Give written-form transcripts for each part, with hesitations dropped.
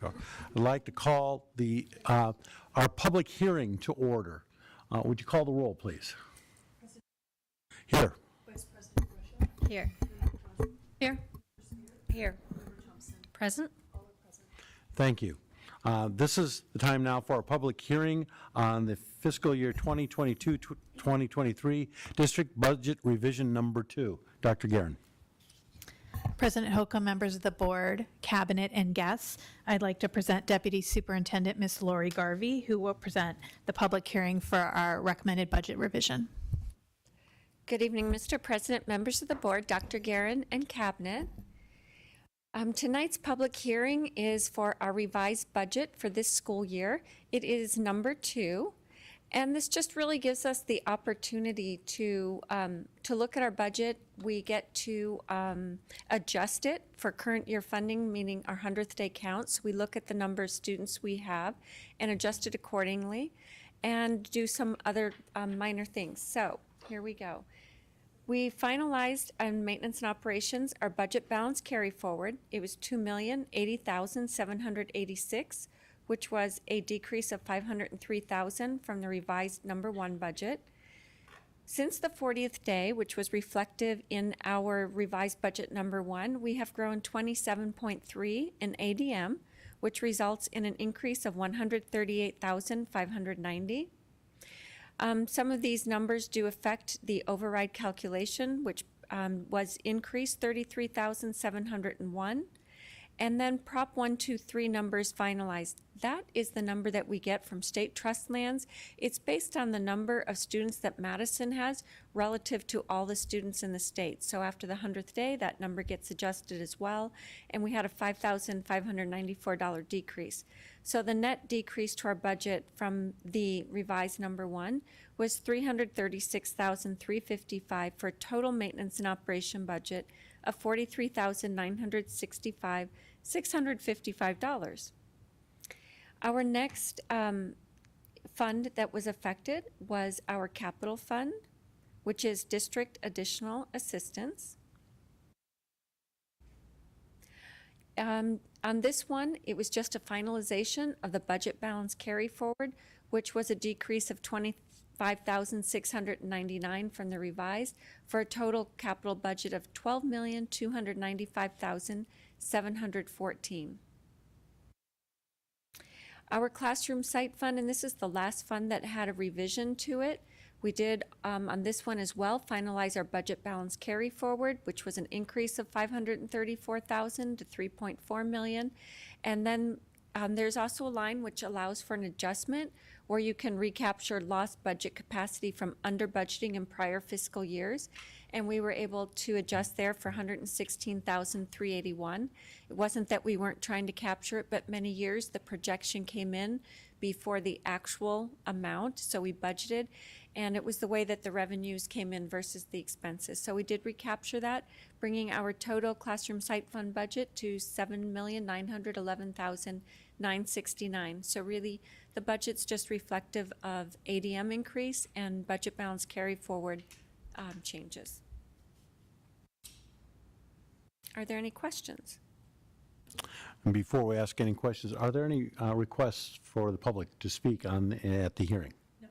I'd like to call the, our public hearing to order. Would you call the roll, please? Here. Vice President Grisham. Here. Here. Here. Present. Thank you. This is the time now for our public hearing on the fiscal year 2022-2023 District Budget Revision Number 2. Dr. Guerin. President Holcomb, members of the board, cabinet, and guests, I'd like to present Deputy Superintendent Ms. Lori Garvey, who will present the public hearing for our recommended budget revision. Good evening, Mr. President, members of the board, Dr. Guerin, and cabinet. Tonight's public hearing is for our revised budget for this school year. It is number 2. And this just really gives us the opportunity to look at our budget. We get to adjust it for current year funding, meaning our 100th day counts. We look at the number of students we have and adjust it accordingly and do some other minor things. So here we go. We finalized on maintenance and operations our budget balance carry forward. It was $2,080,786. which was a decrease of $503,000 from the revised number 1 budget. Since the 40th day, which was reflective in our revised budget number 1, we have grown 27.3 in ADM, which results in an increase of $138,590. Some of these numbers do affect the override calculation, which was increased 33,701. And then Prop 123 numbers finalized. That is the number that we get from state trust lands. It's based on the number of students that Madison has relative to all the students in the state. So after the 100th day, that number gets adjusted as well. And we had a $5,594 decrease. So the net decrease to our budget from the revised number 1 was $336,355 for a total maintenance and operation budget of $43,965,655. Our next fund that was affected was our capital fund, which is district additional assistance. On this one, it was just a finalization of the budget balance carry forward, which was a decrease of $25,699 from the revised for a total capital budget of $12,295,714. Our classroom site fund, and this is the last fund that had a revision to it. We did, on this one as well, finalize our budget balance carry forward, which was an increase of $534,000 to $3.4 million. And then there's also a line which allows for an adjustment where you can recapture lost budget capacity from under budgeting in prior fiscal years. And we were able to adjust there for $116,381. It wasn't that we weren't trying to capture it, but many years the projection came in before the actual amount, so we budgeted, and it was the way that the revenues came in versus the expenses. So we did recapture that, bringing our total classroom site fund budget to $7,911,969. So really, the budget's just reflective of ADM increase and budget balance carry forward changes. Are there any questions? And before we ask any questions, are there any requests for the public to speak at the hearing? No.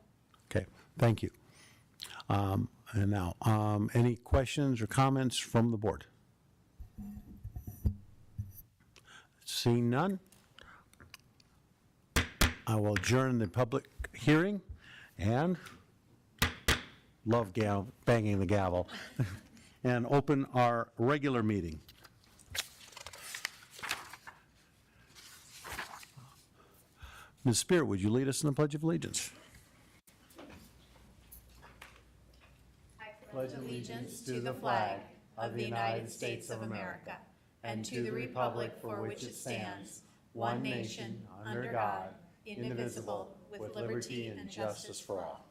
Okay, thank you. And now, any questions or comments from the board? Seeing none, I will adjourn the public hearing and love banging the gavel and open our regular meeting. Ms. Spear, would you lead us in the Pledge of Allegiance? I pledge allegiance to the flag of the United States of America and to the republic for which it stands, one nation, under God, indivisible, with liberty and justice for all.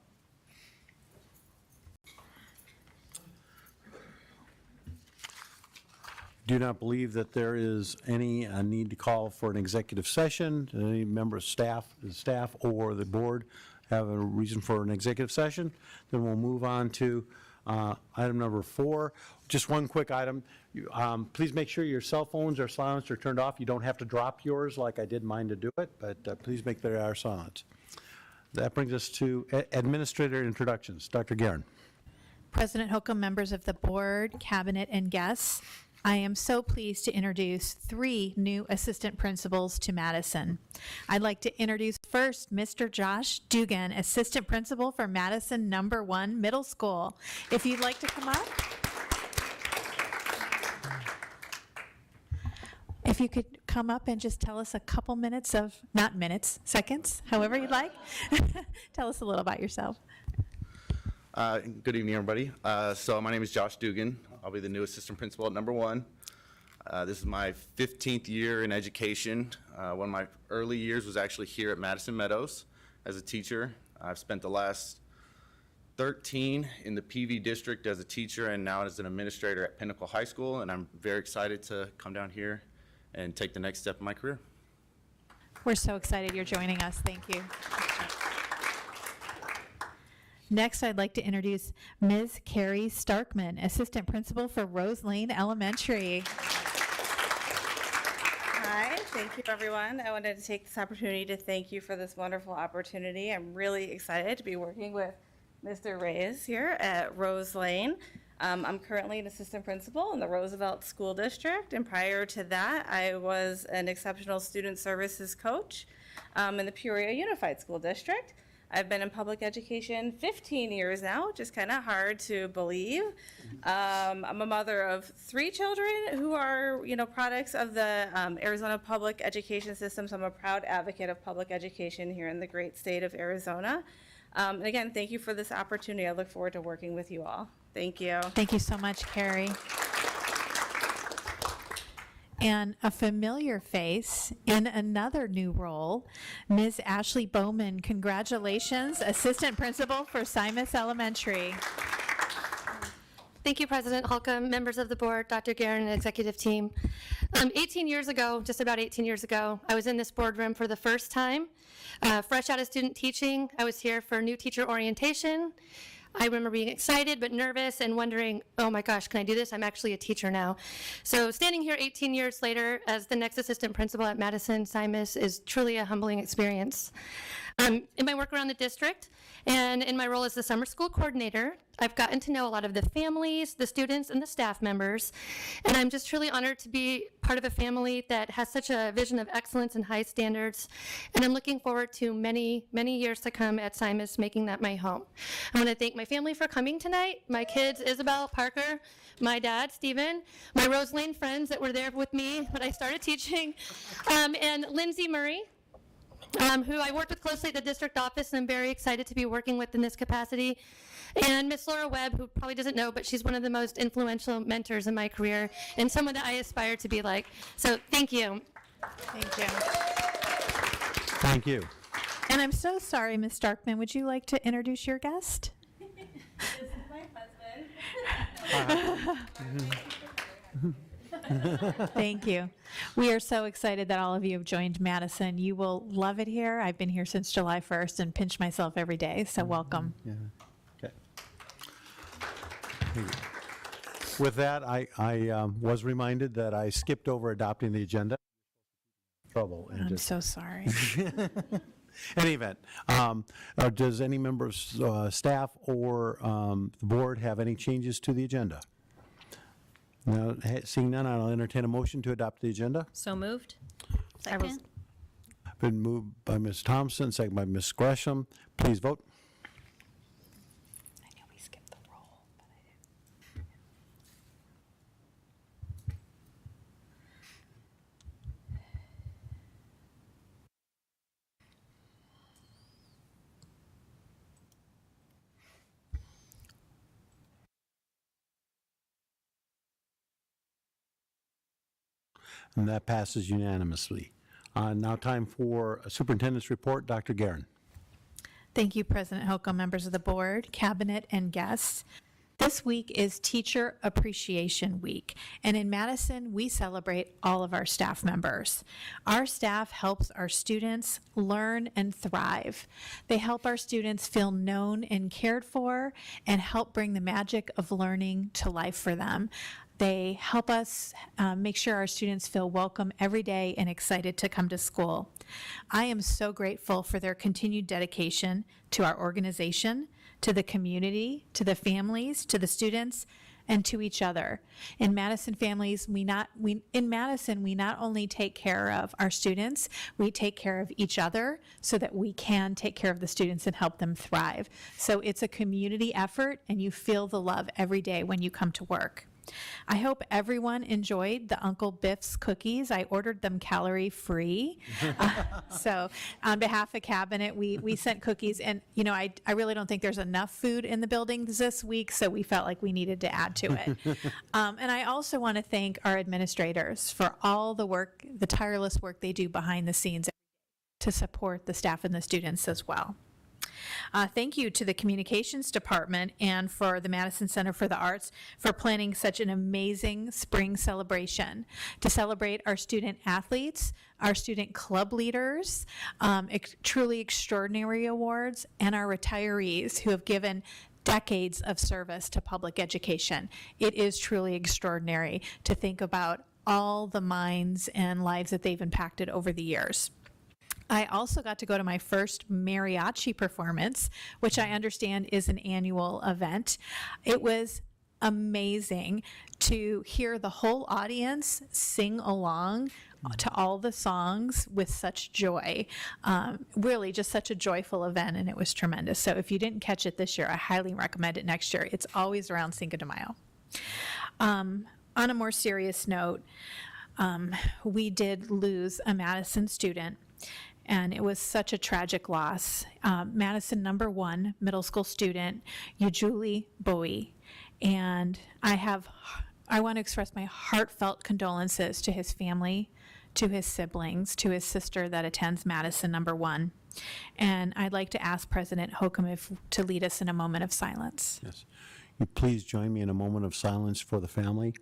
Do not believe that there is any need to call for an executive session. Any member of staff or the board have a reason for an executive session? Then we'll move on to Item number 4, just one quick item. Please make sure your cell phones are silenced or turned off. You don't have to drop yours like I did mine to do it, but please make sure they are silenced. That brings us to administrator introductions. Dr. Guerin. President Holcomb, members of the board, cabinet, and guests, I am so pleased to introduce 3 new assistant principals to Madison. I'd like to introduce first Mr. Josh Dugan, assistant principal for Madison No. 1 Middle School. If you'd like to come up. If you could come up and just tell us a couple minutes of, not minutes, seconds, however you'd like. Tell us a little about yourself. Good evening, everybody. So my name is Josh Dugan. I'll be the new assistant principal at No. 1. This is my 15th year in education. One of my early years was actually here at Madison Meadows as a teacher. I've spent the last 13 in the PV district as a teacher and now as an administrator at Pinnacle High School, and I'm very excited to come down here and take the next step in my career. We're so excited you're joining us. Thank you. Next, I'd like to introduce Ms. Carrie Starkman, Assistant Principal for Rose Lane Elementary. Hi, thank you, everyone. I wanted to take this opportunity to thank you for this wonderful opportunity. I'm really excited to be working with Mr. Reyes here at Rose Lane. I'm currently an assistant principal in the Roosevelt School District, and prior to that, I was an exceptional student services coach in the Peoria Unified School District. I've been in public education 15 years now, which is kind of hard to believe. I'm a mother of 3 children who are, products of the Arizona public education system, so I'm a proud advocate of public education here in the great state of Arizona. And again, thank you for this opportunity. I look forward to working with you all. Thank you. Thank you so much, Carrie. And a familiar face in another new role, Ms. Ashley Bowman. Congratulations, Assistant Principal for Simus Elementary. Thank you, President Holcomb, members of the board, Dr. Guerin, and executive team. 18 years ago, just about 18 years ago, I was in this boardroom for the first time. Fresh out of student teaching, I was here for new teacher orientation. I remember being excited but nervous and wondering, oh my gosh, can I do this? I'm actually a teacher now. So standing here 18 years later as the next assistant principal at Madison Simus is truly a humbling experience. In my work around the district and in my role as the summer school coordinator, I've gotten to know a lot of the families, the students, and the staff members, and I'm just truly honored to be part of a family that has such a vision of excellence and high standards, and I'm looking forward to many, many years to come at Simus, making that my home. I want to thank my family for coming tonight, my kids, Isabel, Parker, my dad, Stephen, my Rose Lane friends that were there with me when I started teaching, and Lindsay Murray, who I worked with closely at the district office and I'm very excited to be working with in this capacity. And Miss Laura Webb, who probably doesn't know, but she's one of the most influential mentors in my career and someone that I aspire to be like. So thank you. Thank you. Thank you. And I'm so sorry, Ms. Starkman. Would you like to introduce your guest? This is my husband. Thank you. We are so excited that all of you have joined Madison. You will love it here. I've been here since July 1st and pinch myself every day, so welcome. Yeah. Okay. With that, I was reminded that I skipped over adopting the agenda. Trouble. And I'm just, so sorry. any event, does any member of staff or the board have any changes to the agenda? Now, seeing none, I'll entertain a motion to adopt the agenda. So moved. Second. Been moved by Ms. Thompson, second by Ms. Gresham. Please vote. I know we skipped the roll, but I didn't. And that passes unanimously. Now time for a superintendent's report. Dr. Guerin. Thank you, President Holcomb, members of the board, cabinet, and guests. This week is Teacher Appreciation Week, and in Madison, we celebrate all of our staff members. Our staff helps our students learn and thrive. They help our students feel known and cared for and help bring the magic of learning to life for them. They help us make sure our students feel welcome every day and excited to come to school. I am so grateful for their continued dedication to our organization, to the community, to the families, to the students, and to each other. In Madison families, we not only take care of our students, we take care of each other so that we can take care of the students and help them thrive. So it's a community effort, and you feel the love every day when you come to work. I hope everyone enjoyed the Uncle Biff's cookies. I ordered them calorie-free. So on behalf of Cabinet, we sent cookies. And, you know, I really don't think there's enough food in the buildings this week, so we felt like we needed to add to it. And I also want to thank our administrators for all the work, the tireless work they do behind the scenes to support the staff and the students as well. Thank you to the Communications Department and for the Madison Center for the Arts for planning such an amazing spring celebration to celebrate our student athletes, our student club leaders, truly extraordinary awards, and our retirees who have given decades of service to public education. It is truly extraordinary to think about all the minds and lives that they've impacted over the years. I also got to go to my first mariachi performance, which I understand is an annual event. It was amazing to hear the whole audience sing along to all the songs with such joy. Really just such a joyful event, and it was tremendous. So if you didn't catch it this year, I highly recommend it next year. It's always around Cinco de Mayo. On a more serious note, we did lose a Madison student, and it was such a tragic loss. Madison #1 middle school student, Julie Bowie. And I want to express my heartfelt condolences to his family, to his siblings, to his sister that attends Madison #1. And I'd like to ask President Holcomb to lead us in a moment of silence. Yes. You please join me in a moment of silence for the family.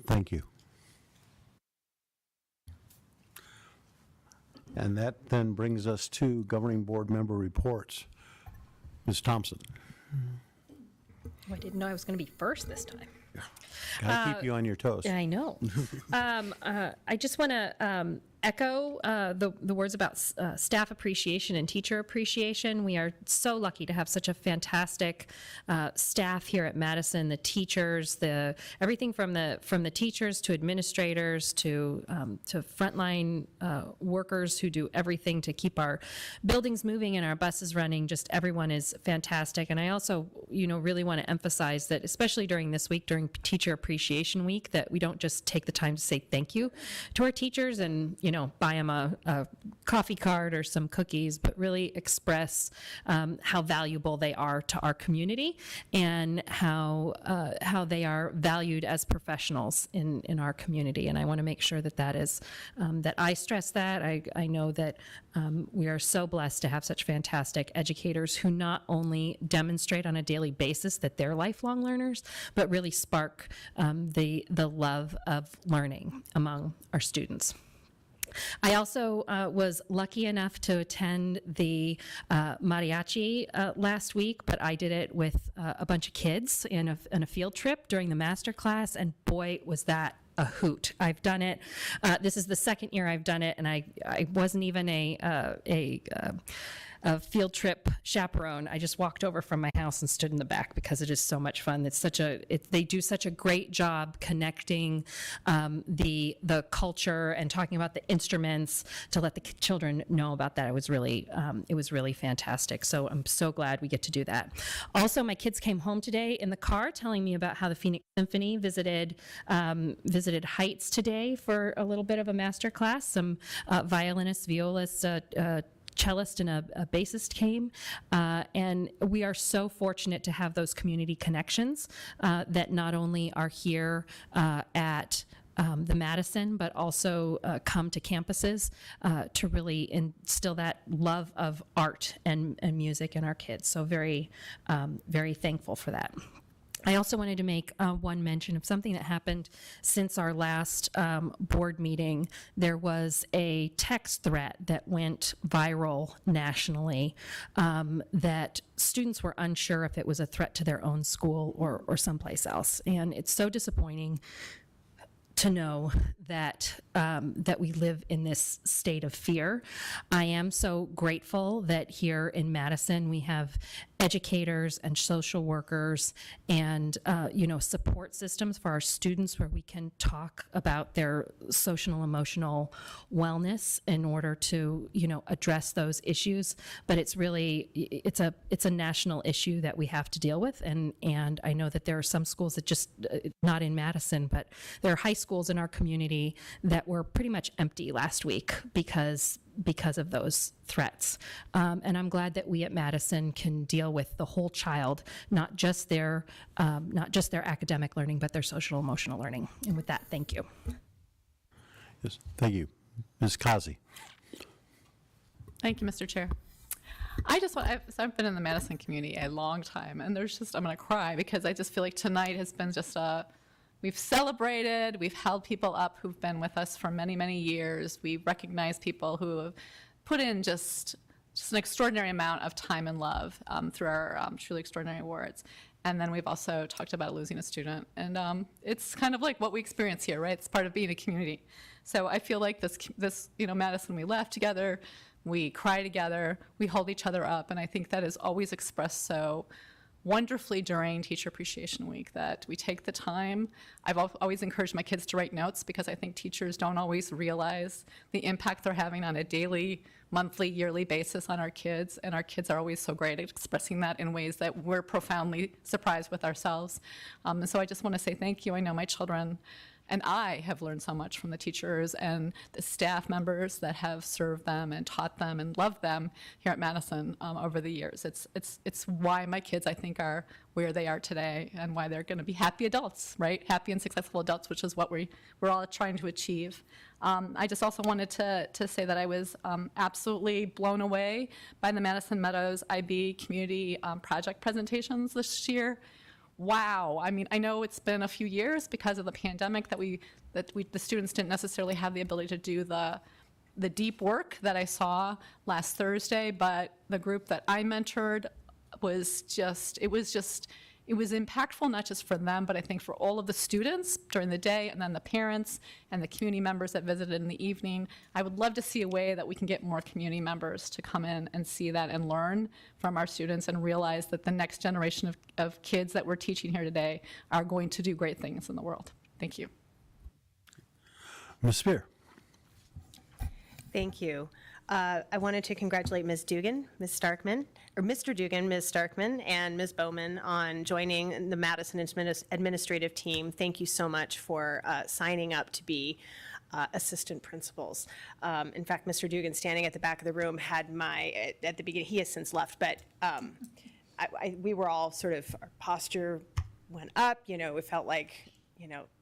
Thank you. And that then brings us to governing board member reports. Ms. Thompson. Oh, I didn't know I was going to be first this time. Got to keep you on your toes. I know. I just want to echo the words about staff appreciation and teacher appreciation. We are so lucky to have such a fantastic staff here at Madison. The teachers, everything from the teachers to administrators to frontline workers who do everything to keep our buildings moving and our buses running. Just everyone is fantastic. And I also, really want to emphasize that, especially during this week, during Teacher Appreciation Week, that we don't just take the time to say thank you to our teachers and buy them a coffee card or some cookies, but really express how valuable they are to our community and how they are valued as professionals in our community. And I want to make sure that is that I stress that. I know that we are so blessed to have such fantastic educators who not only demonstrate on a daily basis that they're lifelong learners, but really spark the love of learning among our students. I also was lucky enough to attend the mariachi last week, but I did it with a bunch of kids in a field trip during the master class, and boy, was that a hoot. I've done it. This is the second year I've done it, and I wasn't even a field trip chaperone. I just walked over from my house and stood in the back because it is so much fun. They do such a great job connecting the culture and talking about the instruments to let the children know about that. It was really fantastic. So I'm so glad we get to do that. Also, my kids came home today in the car telling me about how the Phoenix Symphony visited Heights today for a little bit of a master class. Some violinists, violists, cellist and a bassist came, and we are so fortunate to have those community connections that not only are here at the Madison, but also come to campuses to really instill that love of art and music in our kids. So very, very thankful for that. I also wanted to make one mention of something that happened since our last board meeting. There was a text threat that went viral nationally that students were unsure if it was a threat to their own school or someplace else. And it's so disappointing to know that that we live in this state of fear. I am so grateful that here in Madison we have educators and social workers and support systems for our students where we can talk about their social and emotional wellness in order to address those issues. But it's a national issue that we have to deal with, and I know that there are some schools that just not in Madison, but there are high schools in our community that were pretty much empty last week because of those threats. And I'm glad that we at Madison can deal with the whole child, not just their academic learning, but their social emotional learning. And with that, thank you. Yes, thank you. Ms. Kazi. Thank you, Mr. Chair. I've been in the Madison community a long time, and I'm going to cry because I just feel like tonight has been we've celebrated, we've held people up who've been with us for many, many years. We recognize people who have put in just an extraordinary amount of time and love through our truly extraordinary awards. And then we've also talked about losing a student. And it's kind of like what we experience here, right? It's part of being a community. So I feel like this Madison, we laugh together, we cry together, we hold each other up. And I think that is always expressed so wonderfully during Teacher Appreciation Week, that we take the time. I've always encouraged my kids to write notes because I think teachers don't always realize the impact they're having on a daily, monthly, yearly basis on our kids, and our kids are always so great at expressing that in ways that we're profoundly surprised with ourselves. And so I just want to say thank you. I know my children and I have learned so much from the teachers and the staff members that have served them and taught them and loved them here at Madison over the years. It's why my kids, I think, are where they are today and why they're going to be happy adults, right? Happy and successful adults, which is what we're all trying to achieve. I just also wanted to say that I was absolutely blown away by the Madison Meadows IB community project presentations this year. Wow. I mean, I know it's been a few years because of the pandemic that the students didn't necessarily have the ability to do the deep work that I saw last Thursday, but the group that I mentored was impactful, not just for them, but I think for all of the students during the day, and then the parents and the community members that visited in the evening. I would love to see a way that we can get more community members to come in and see that and learn from our students and realize that the next generation of kids that we're teaching here today are going to do great things in the world. Thank you. Ms. Spear. Thank you. I wanted to congratulate Ms. Dugan, Ms. Starkman, or Mr. Dugan, Ms. Starkman, and Ms. Bowman on joining the Madison administrative team. Thank you so much for signing up to be assistant principals. In fact, Mr. Dugan, standing at the back of the room, had at the beginning, he has since left, but we were all sort of, our posture went up, it felt like,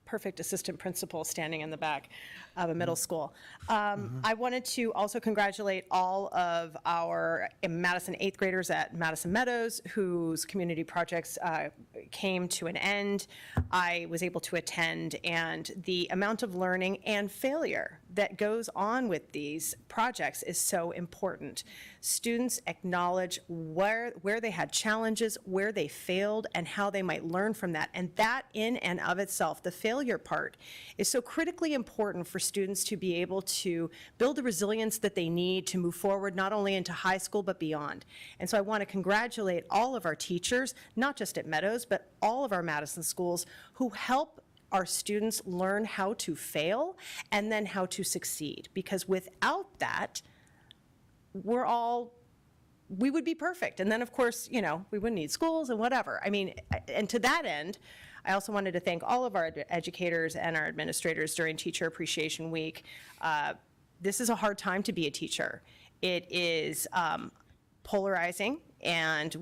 perfect assistant principal standing in the back of a middle school. I wanted to also congratulate all of our Madison 8th graders at Madison Meadows whose community projects came to an end. I was able to attend, and the amount of learning and failure that goes on with these projects is so important. Students acknowledge where they had challenges, where they failed, and how they might learn from that. And that in and of itself, the failure part, is so critically important for students to be able to build the resilience that they need to move forward, not only into high school, but beyond. And so I want to congratulate all of our teachers, not just at Meadows, but all of our Madison schools who help our students learn how to fail and then how to succeed. Because without that, we would be perfect. And then, of course, we wouldn't need schools and whatever. I mean, and to that end, I also wanted to thank all of our educators and our administrators during Teacher Appreciation Week. This is a hard time to be a teacher. It is polarizing, and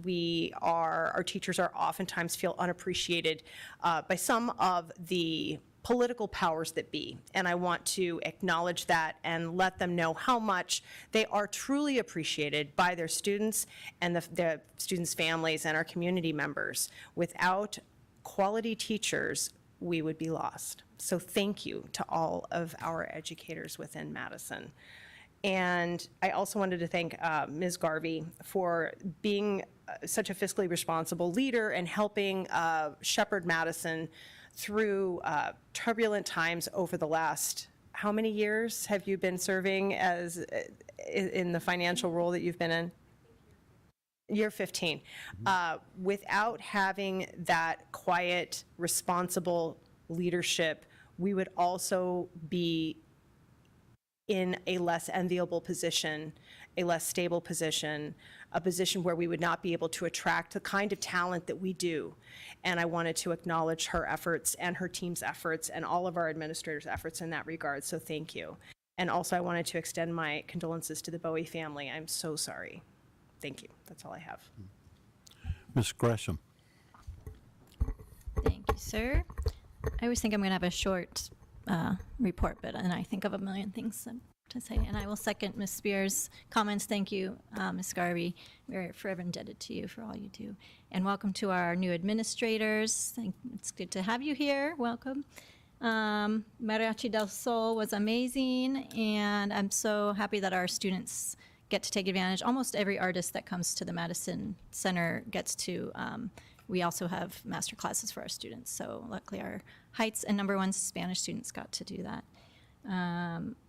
our teachers are oftentimes feel unappreciated by some of the political powers that be. And I want to acknowledge that and let them know how much they are truly appreciated by their students and the students' families and our community members. Without quality teachers, we would be lost. So thank you to all of our educators within Madison. And I also wanted to thank Ms. Garvey for being such a fiscally responsible leader and helping shepherd Madison through turbulent times over the last, how many years have you been serving as in the financial role that you've been in? Year 15. Without having that quiet, responsible leadership, we would also be in a less enviable position, a less stable position, a position where we would not be able to attract the kind of talent that we do. And I wanted to acknowledge her efforts and her team's efforts and all of our administrators' efforts in that regard, so thank you. And also I wanted to extend my condolences to the Bowie family. I'm so sorry. Thank you. That's all I have. Ms. Gresham. Thank you, sir. I always think I'm going to have a short report, but and I think of a million things to say. And I will second Ms. Spears' comments. Thank you, Ms. Garvey. We're forever indebted to you for all you do. And welcome to our new administrators. It's good to have you here. Welcome. Mariachi del Sol was amazing, and I'm so happy that our students get to take advantage. Almost every artist that comes to the Madison Center gets to. We also have master classes for our students. So luckily our Heights and number 1 Spanish students got to do that.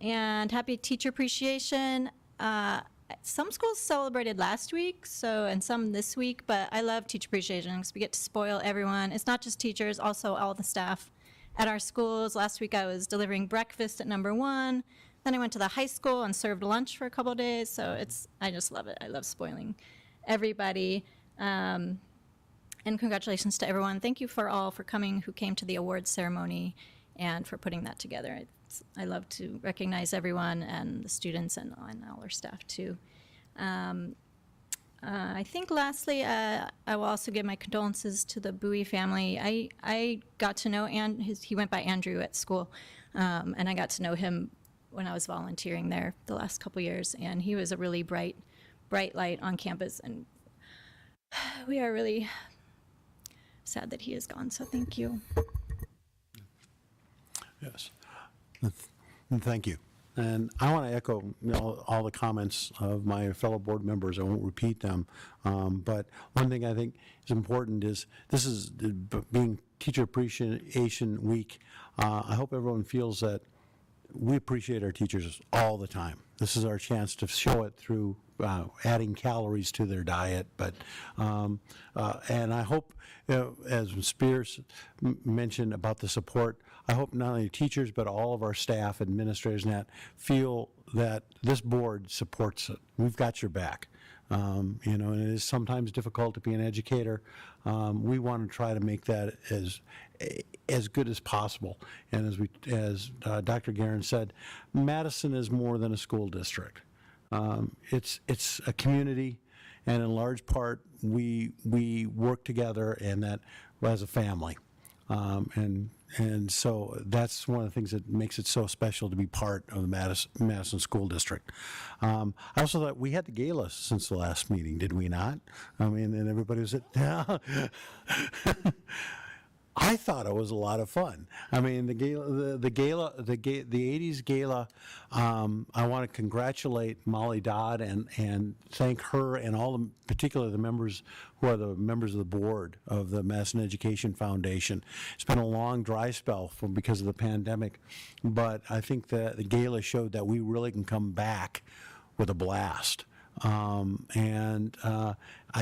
And happy Teacher Appreciation. Some schools celebrated last week, and some this week, but I love Teacher Appreciation because we get to spoil everyone. It's not just teachers, also all the staff at our schools. Last week I was delivering breakfast at number 1. Then I went to the high school and served lunch for a couple of days. So I just love it. I love spoiling everybody. And congratulations to everyone. Thank you for all for coming who came to the awards ceremony and for putting that together. I love to recognize everyone and the students and all our staff too. I think lastly, I will also give my condolences to the Bowie family. I got to know, he went by Andrew at school, and I got to know him when I was volunteering there the last couple years, and he was a really bright light on campus, and we are really sad that he is gone, so thank you. Yes. Thank you. And I want to echo all the comments of my fellow board members. I won't repeat them. But one thing I think is important is this is being Teacher Appreciation Week. I hope everyone feels that we appreciate our teachers all the time. This is our chance to show it through adding calories to their diet. But and I hope, as Spears mentioned about the support, I hope not only teachers but all of our staff, administrators, and that feel that this board supports it. We've got your back. And it is sometimes difficult to be an educator. We want to try to make that as good as possible. And as Dr. Guerin said, Madison is more than a school district. It's a community, and in large part, we work together, and that as a family. And so that's one of the things that makes it so special to be part of the Madison School District. I also thought we had the gala since the last meeting, did we not? I mean, and everybody was yeah. I thought it was a lot of fun. I mean, the 80s gala. I want to congratulate Molly Dodd and thank her and particularly the members who are the members of the board of the Madison Education Foundation. It's been a long dry spell because of the pandemic, but I think that the gala showed that we really can come back with a blast. I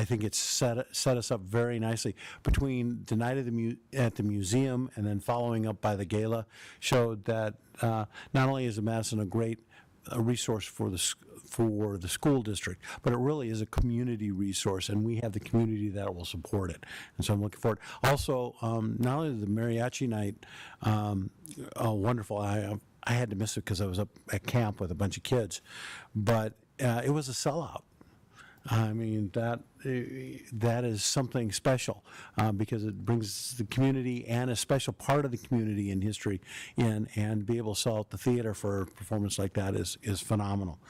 think it's set us up very nicely. Between the night of at the museum and then following up by the gala showed that not only is the Madison a great resource for the school district, but it really is a community resource, and we have the community that will support it. And so I'm looking forward. Also, not only the mariachi night, wonderful. I had to miss it because I was up at camp with a bunch of kids, but it was a sellout. I mean, that is something special because it brings the community and a special part of the community in history in, and be able to sell at the theater for a performance like that is phenomenal.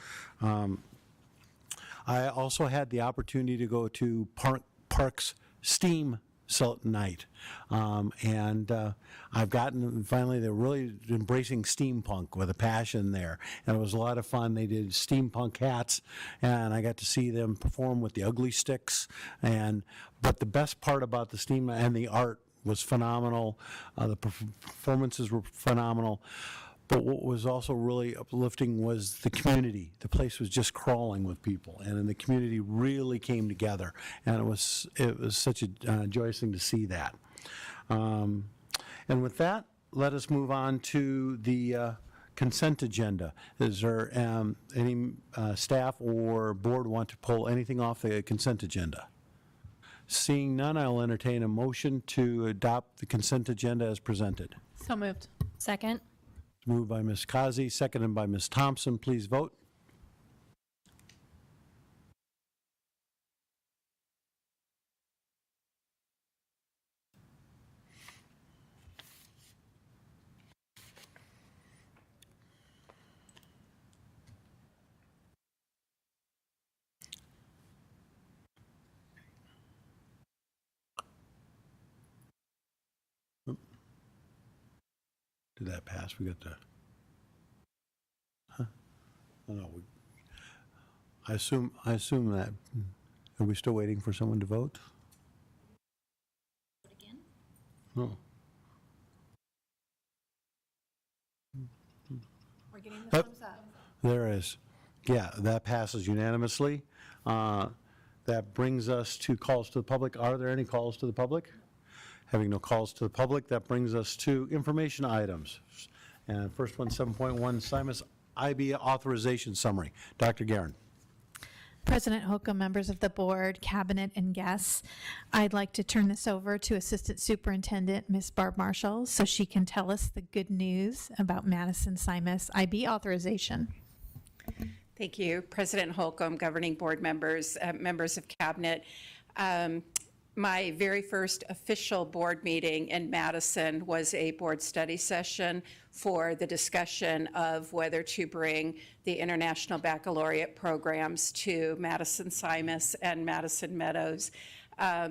I also had the opportunity to go to Park's STEAM night, and I've gotten, finally, they're really embracing steampunk with a passion there, and it was a lot of fun. They did steampunk hats, and I got to see them perform with the ugly sticks, but the best part about the STEAM and the art was phenomenal. The performances were phenomenal. But what was also really uplifting was the community. The place was just crawling with people, and the community really came together. And it was such a joyous thing to see that. And with that, let us move on to the consent agenda. Is there any staff or board want to pull anything off the consent agenda? Seeing none, I'll entertain a motion to adopt the consent agenda as presented. So moved. Second. Moved by Ms. Kazi, seconded by Ms. Thompson. Please vote. Did that pass? We got the, oh, no, I assume that, are we still waiting for someone to vote? Again? No. We're getting the Oh. thumbs up. There is. Yeah, that passes unanimously. That brings us to calls to the public. Are there any calls to the public? Having no calls to the public, that brings us to information items. And first one, 7.1, Simus IB authorization summary. Dr. Guerin. President Holcomb, members of the board, cabinet, and guests, I'd like to turn this over to Assistant Superintendent Ms. Barb Marshall so she can tell us the good news about Madison Simus IB authorization. Thank you, President Holcomb, governing board members, members of cabinet. My very first official board meeting in Madison was a board study session for the discussion of whether to bring the International Baccalaureate programs to Madison Simus and Madison Meadows.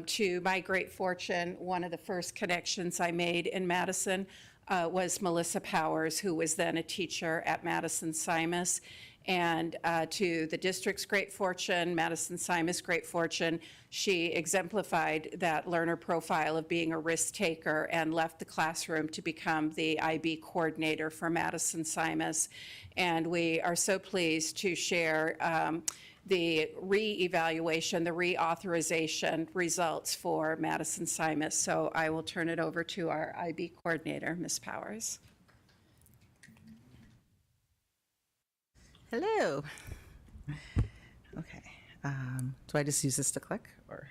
To my great fortune, one of the first connections I made in Madison was Melissa Powers, who was then a teacher at Madison Simus. And to the district's great fortune, Madison Simus' great fortune, she exemplified that learner profile of being a risk taker and left the classroom to become the IB coordinator for Madison Simus. And we are so pleased to share the re-evaluation, the reauthorization results for Madison Simus. So I will turn it over to our IB coordinator, Ms. Powers. Hello. Okay. Do I just use this to click or?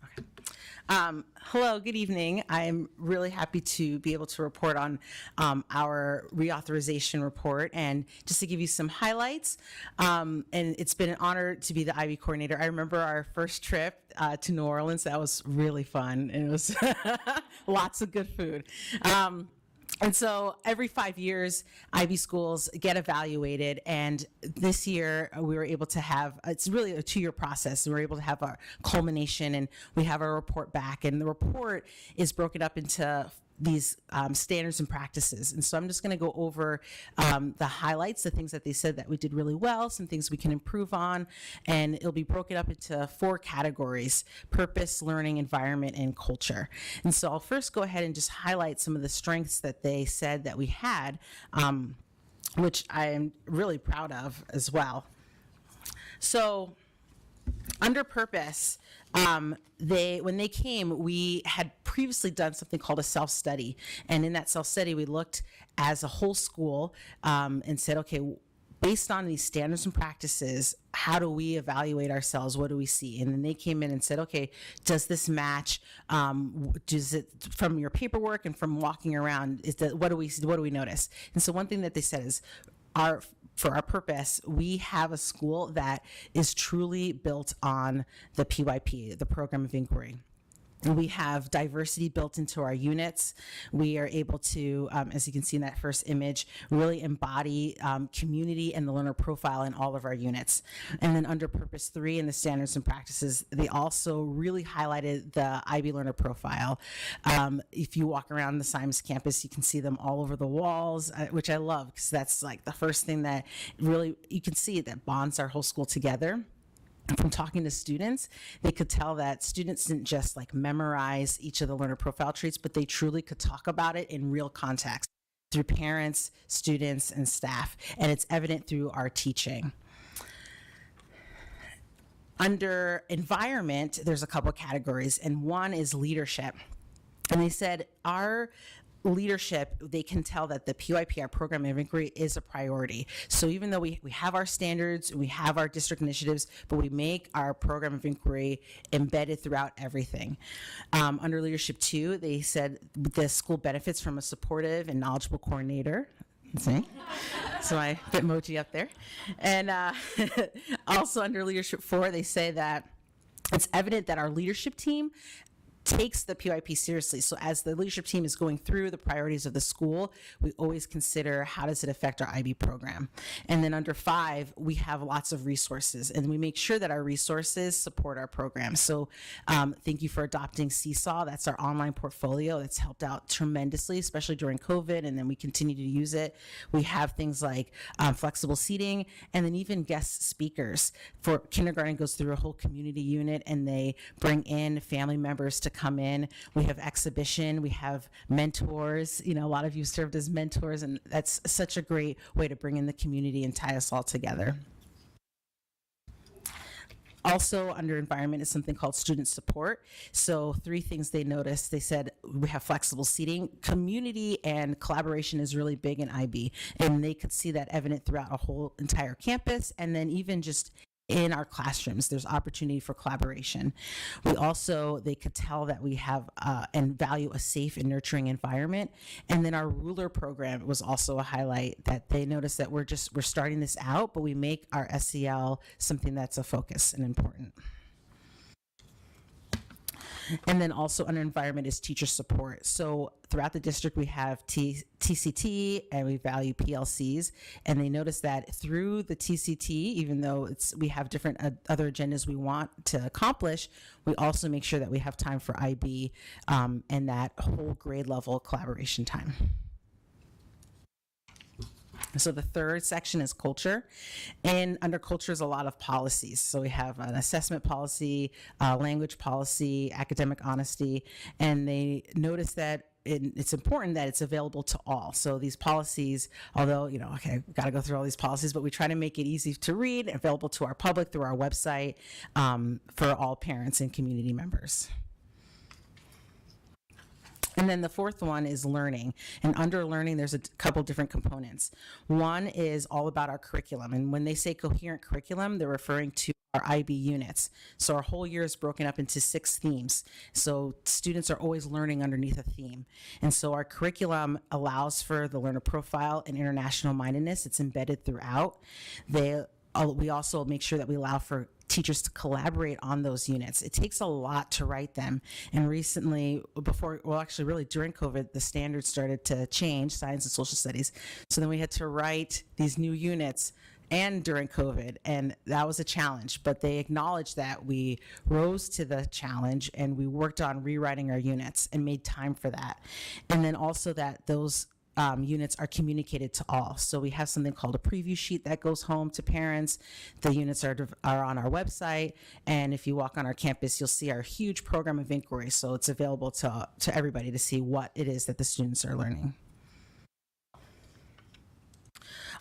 Okay. Hello, good evening. I'm really happy to be able to report on our reauthorization report, and just to give you some highlights. And it's been an honor to be the IB coordinator. I remember our first trip to New Orleans. That was really fun, and it was lots of good food. And so every 5 years, IB schools get evaluated, and this year we were able to have, it's really a 2-year process, and we're able to have our culmination, and we have our report back, and the report is broken up into these standards and practices. And so I'm just going to go over the highlights, the things that they said that we did really well, some things we can improve on, and it'll be broken up into 4 categories: purpose, learning, environment, and culture. And so I'll first go ahead and just highlight some of the strengths that they said that we had, which I am really proud of as well. So under purpose, when they came, we had previously done something called a self-study. And in that self-study, we looked as a whole school and said, okay, based on these standards and practices, how do we evaluate ourselves? What do we see? And then they came in and said, okay, does this match? Does it, from your paperwork and from walking around, what do we notice? And so one thing that they said is, our for our purpose, we have a school that is truly built on the PYP, the Program of Inquiry. We have diversity built into our units. We are able to, as you can see in that first image, really embody community and the learner profile in all of our units. And then under Purpose 3 in the standards and practices, they also really highlighted the IB learner profile. If you walk around the Symes campus, you can see them all over the walls, which I love because that's like the first thing that really, you can see that bonds our whole school together. From talking to students, they could tell that students didn't just like memorize each of the learner profile traits, but they truly could talk about it in real context through parents, students, and staff. And it's evident through our teaching. Under environment, there's a couple categories, and one is leadership. And they said our leadership, they can tell that the PYP, our Program of Inquiry, is a priority. So even though we have our standards, we have our district initiatives, but we make our Program of Inquiry embedded throughout everything. Under leadership 2, they said the school benefits from a supportive and knowledgeable coordinator. See? So I put emoji up there. And also under leadership 4, they say that it's evident that our leadership team takes the PYP seriously. So as the leadership team is going through the priorities of the school, we always consider how does it affect our IB program. And then under 5, we have lots of resources, and we make sure that our resources support our program. So thank you for adopting Seesaw. That's our online portfolio that's helped out tremendously, especially during COVID, and then we continue to use it. We have things like flexible seating, and then even guest speakers. For kindergarten goes through a whole community unit, and they bring in family members to come in. We have exhibition, we have mentors. You know, a lot of you served as mentors, and that's such a great way to bring in the community and tie us all together. Also under environment is something called student support. So 3 things they noticed. They said we have flexible seating. Community and collaboration is really big in IB, and they could see that evident throughout a whole entire campus, and then even just in our classrooms, there's opportunity for collaboration. They could tell that we have and value a safe and nurturing environment. And then our ruler program was also a highlight that they noticed that we're starting this out, but we make our SEL something that's a focus and important. And then also under environment is teacher support. So throughout the district, we have TCT and we value PLCs. And they notice that through the TCT, even though we have different other agendas we want to accomplish, we also make sure that we have time for IB and that whole grade level collaboration time. So the third section is culture, and under culture is a lot of policies. So we have an assessment policy, language policy, academic honesty, and they notice that it's important that it's available to all. So these policies, although, you know, okay, we've got to go through all these policies, but we try to make it easy to read, available to our public through our website for all parents and community members. And then the fourth one is learning. And under learning, there's a couple different components. One is all about our curriculum. And when they say coherent curriculum, they're referring to our IB units. So our whole year is broken up into 6 themes. So students are always learning underneath a theme. And so our curriculum allows for the learner profile and international mindedness. It's embedded throughout. We also make sure that we allow for teachers to collaborate on those units. It takes a lot to write them. And recently, really during COVID, the standards started to change, science and social studies. So then we had to write these new units and during COVID, and that was a challenge, but they acknowledged that we rose to the challenge and we worked on rewriting our units and made time for that. And then also that those units are communicated to all. So we have something called a preview sheet that goes home to parents. The units are on our website, and if you walk on our campus, you'll see our huge program of inquiry. So it's available to everybody to see what it is that the students are learning.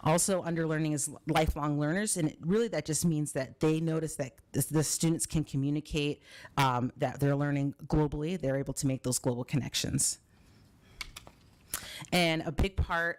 Also under learning is lifelong learners, and that just means that they notice that the students can communicate that they're learning globally. They're able to make those global connections. And a big part,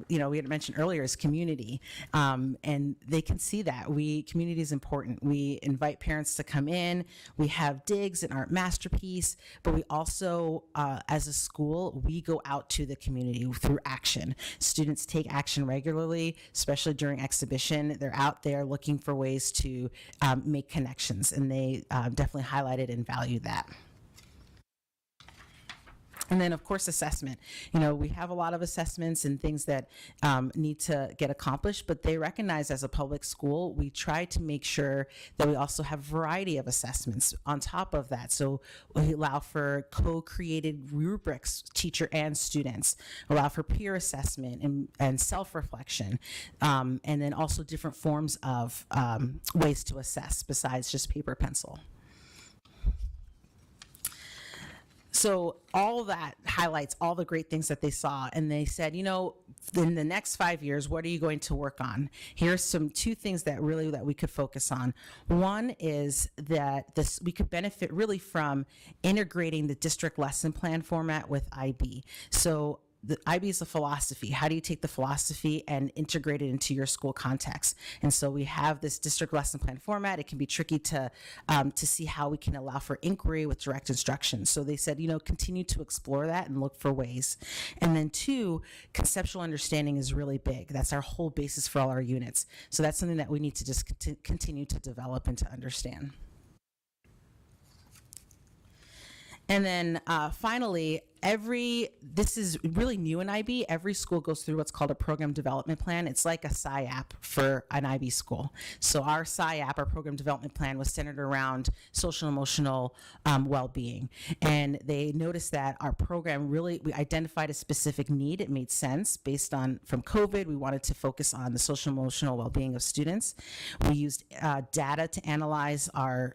we had mentioned earlier, is community. And they can see that. Community is important. We invite parents to come in. We have digs and art masterpiece, but we also, as a school, we go out to the community through action. Students take action regularly, especially during exhibition. They're out there looking for ways to make connections, and they definitely highlighted and valued that. And then, of course, assessment. We have a lot of assessments and things that need to get accomplished, but they recognize as a public school, we try to make sure that we also have variety of assessments on top of that. So we allow for co-created rubrics, teacher and students, allow for peer assessment and self-reflection, and then also different forms of ways to assess besides just paper, pencil. So all that highlights all the great things that they saw, and they said, in the next 5 years, what are you going to work on? Here's two things that we could focus on. One is that we could benefit really from integrating the district lesson plan format with IB. So the IB is a philosophy. How do you take the philosophy and integrate it into your school context? And so we have this district lesson plan format. It can be tricky to see how we can allow for inquiry with direct instruction. So they said, continue to explore that and look for ways. And then 2, conceptual understanding is really big. That's our whole basis for all our units. So that's something that we need to just continue to develop and to understand. And then finally, this is really new in IB. Every school goes through what's called a program development plan. It's like a SciApp for an IB school. So our SciApp, our program development plan, was centered around social and emotional well-being. And they noticed that our program we identified a specific need. It made sense based on, from COVID, we wanted to focus on the social and emotional well-being of students. We used data to analyze our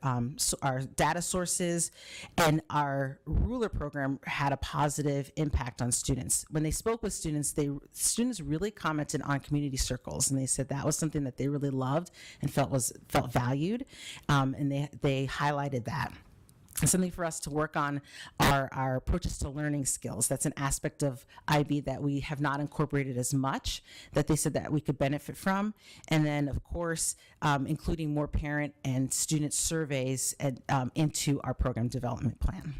data sources, and our ruler program had a positive impact on students. When they spoke with students, students really commented on community circles, and they said that was something that they really loved and felt valued, and they highlighted that. And something for us to work on are our approaches to learning skills. That's an aspect of IB that we have not incorporated as much, that they said that we could benefit from. And then, of course, including more parent and student surveys into our program development plan.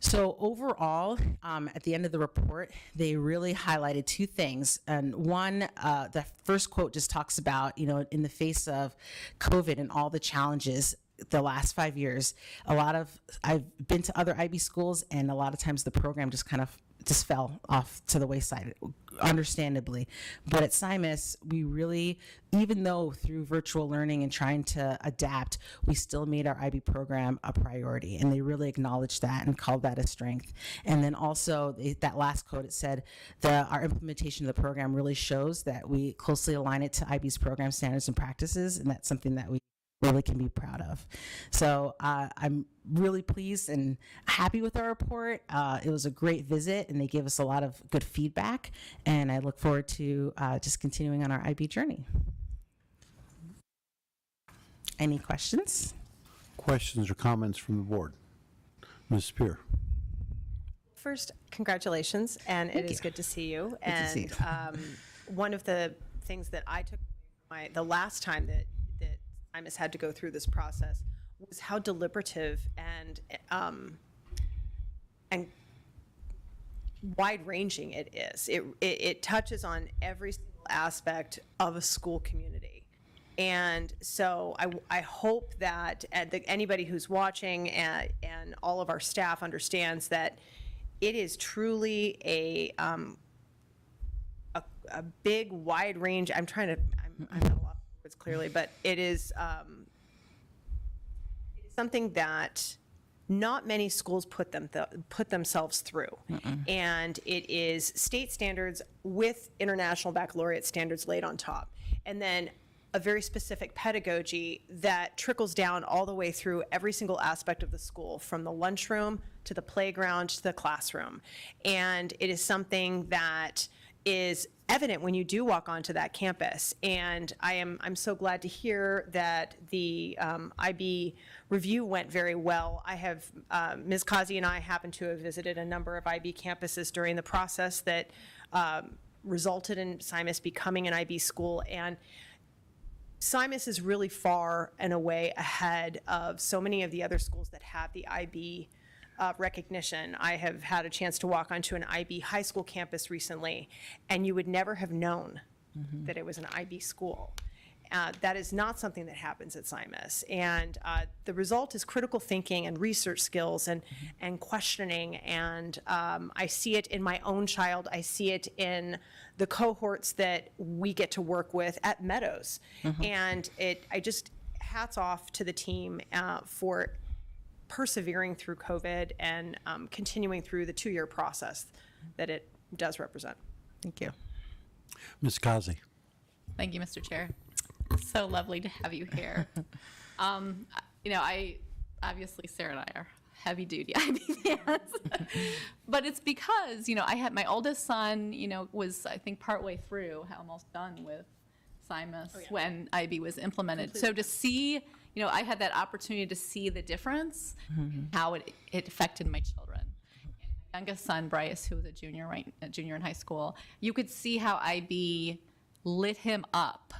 So overall, at the end of the report, they really highlighted 2 things. And one, the first quote just talks about, in the face of COVID and all the challenges the last 5 years, I've been to other IB schools, and a lot of times the program just fell off to the wayside, understandably. But at SciMis, we really, even though through virtual learning and trying to adapt, we still made our IB program a priority, and they really acknowledged that and called that a strength. And then also, that last quote, it said our implementation of the program really shows that we closely align it to IB's program standards and practices, and that's something that we really can be proud of. So I'm really pleased and happy with our report. It was a great visit, and they gave us a lot of good feedback, and I look forward to just continuing on our IB journey. Any questions? Questions or comments from the board? Ms. Spear. First, congratulations, and it is good to see you. And to see you. One of the things that I took the last time that SciMis had to go through this process was how deliberative and wide-ranging it is. It touches on every single aspect of a school community. And so I hope that anybody who's watching and all of our staff understands that it is truly a big, wide range. I'm not a lot of words clearly, but it is something that not many schools put themselves through. And it is state standards with international baccalaureate standards laid on top. And then a very specific pedagogy that trickles down all the way through every single aspect of the school, from the lunchroom to the playground to the classroom. And it is something that is evident when you do walk onto that campus. And I'm so glad to hear that the IB review went very well. I have, Ms. Kazi and I happen to have visited a number of IB campuses during the process that resulted in Simus becoming an IB school. And Simus is really far and away ahead of so many of the other schools that have the IB recognition. I have had a chance to walk onto an IB high school campus recently, and you would never have known that it was an IB school. That is not something that happens at Simus. And the result is critical thinking and research skills and questioning. And I see it in my own child. I see it in the cohorts that we get to work with at Meadows. And I just, hats off to the team for persevering through COVID and continuing through the 2-year process that it does represent. Thank you. Ms. Kazi. Thank you, Mr. Chair. So lovely to have you here. I obviously Sarah and I are heavy duty IB fans, but it's because I had my oldest son. Was I think partway through, almost done with Simus when IB was implemented. So to see, I had that opportunity to see the difference, how it affected my children. My youngest son, Bryce, who was a junior in high school, you could see how IB lit him up.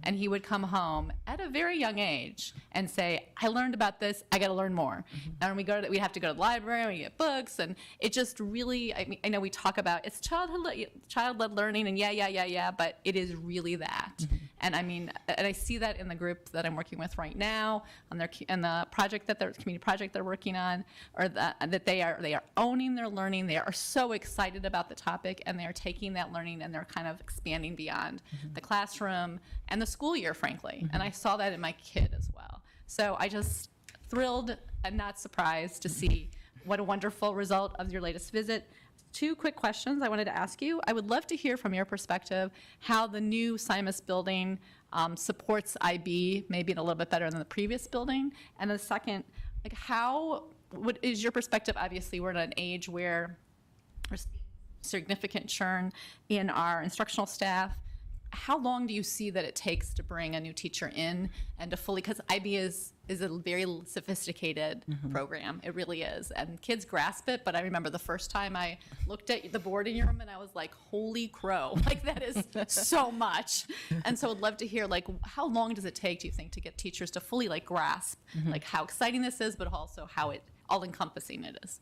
And he would come home at a very young age and say, I learned about this, I got to learn more. And we have to go to the library, we get books, and it just really, I know we talk about it's child-led learning, and yeah, but it is really that. And and I see that in the group that I'm working with right now, on the project community project they're working on, or that they are owning their learning. They are so excited about the topic, and they are taking that learning and they're kind of expanding beyond the classroom and the school year, frankly. And I saw that in my kid as well. So I just thrilled and not surprised to see what a wonderful result of your latest visit. 2 quick questions I wanted to ask you. I would love to hear from your perspective how the new Simus building supports IB, maybe a little bit better than the previous building. And the second, what is your perspective? Obviously, we're at an age where we're seeing significant churn in our instructional staff. How long do you see that it takes to bring a new teacher in and to fully, because IB is a very sophisticated program. It really is. And kids grasp it, but I remember the first time I looked at the board in your room and I was like, holy crow, that is so much. And so I'd love to hear, how long does it take, do you think, to get teachers to fully grasp how exciting this is, but also how all-encompassing it is?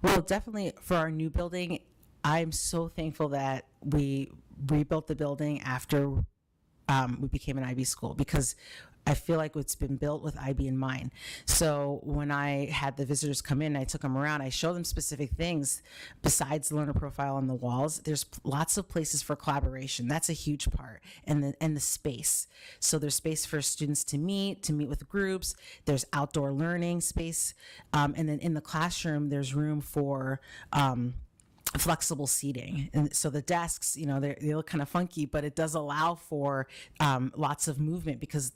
Well, definitely for our new building, I'm so thankful that we rebuilt the building after we became an IB school, because I feel like it's been built with IB in mind. So when I had the visitors come in, I took them around, I showed them specific things besides the learner profile on the walls. There's lots of places for collaboration. That's a huge part. And the space. So there's space for students to meet with groups. There's outdoor learning space. And then in the classroom, there's room for flexible seating. And so the desks, they look kind of funky, but it does allow for lots of movement, because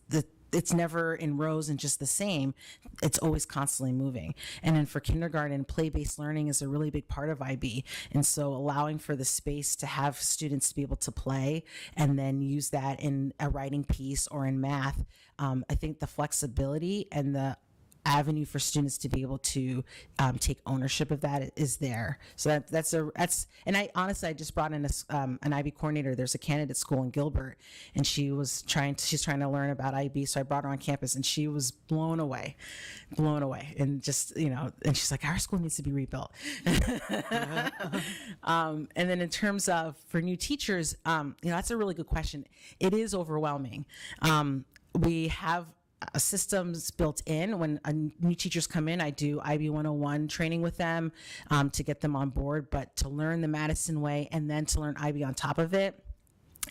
it's never in rows and just the same. It's always constantly moving. And then for kindergarten, play-based learning is a really big part of IB. And so allowing for the space to have students to be able to play and then use that in a writing piece or in math, I think the flexibility and the avenue for students to be able to take ownership of that is there. So that's and I honestly, I just brought in an IB coordinator. There's a candidate school in Gilbert, and she's trying to learn about IB. So I brought her on campus, and she was blown away, and just and she's like, our school needs to be rebuilt. And then in terms of for new teachers, that's a really good question. It is overwhelming. We have systems built in. When new teachers come in, I do IB 101 training with them to get them on board, but to learn the Madison way and then to learn IB on top of it,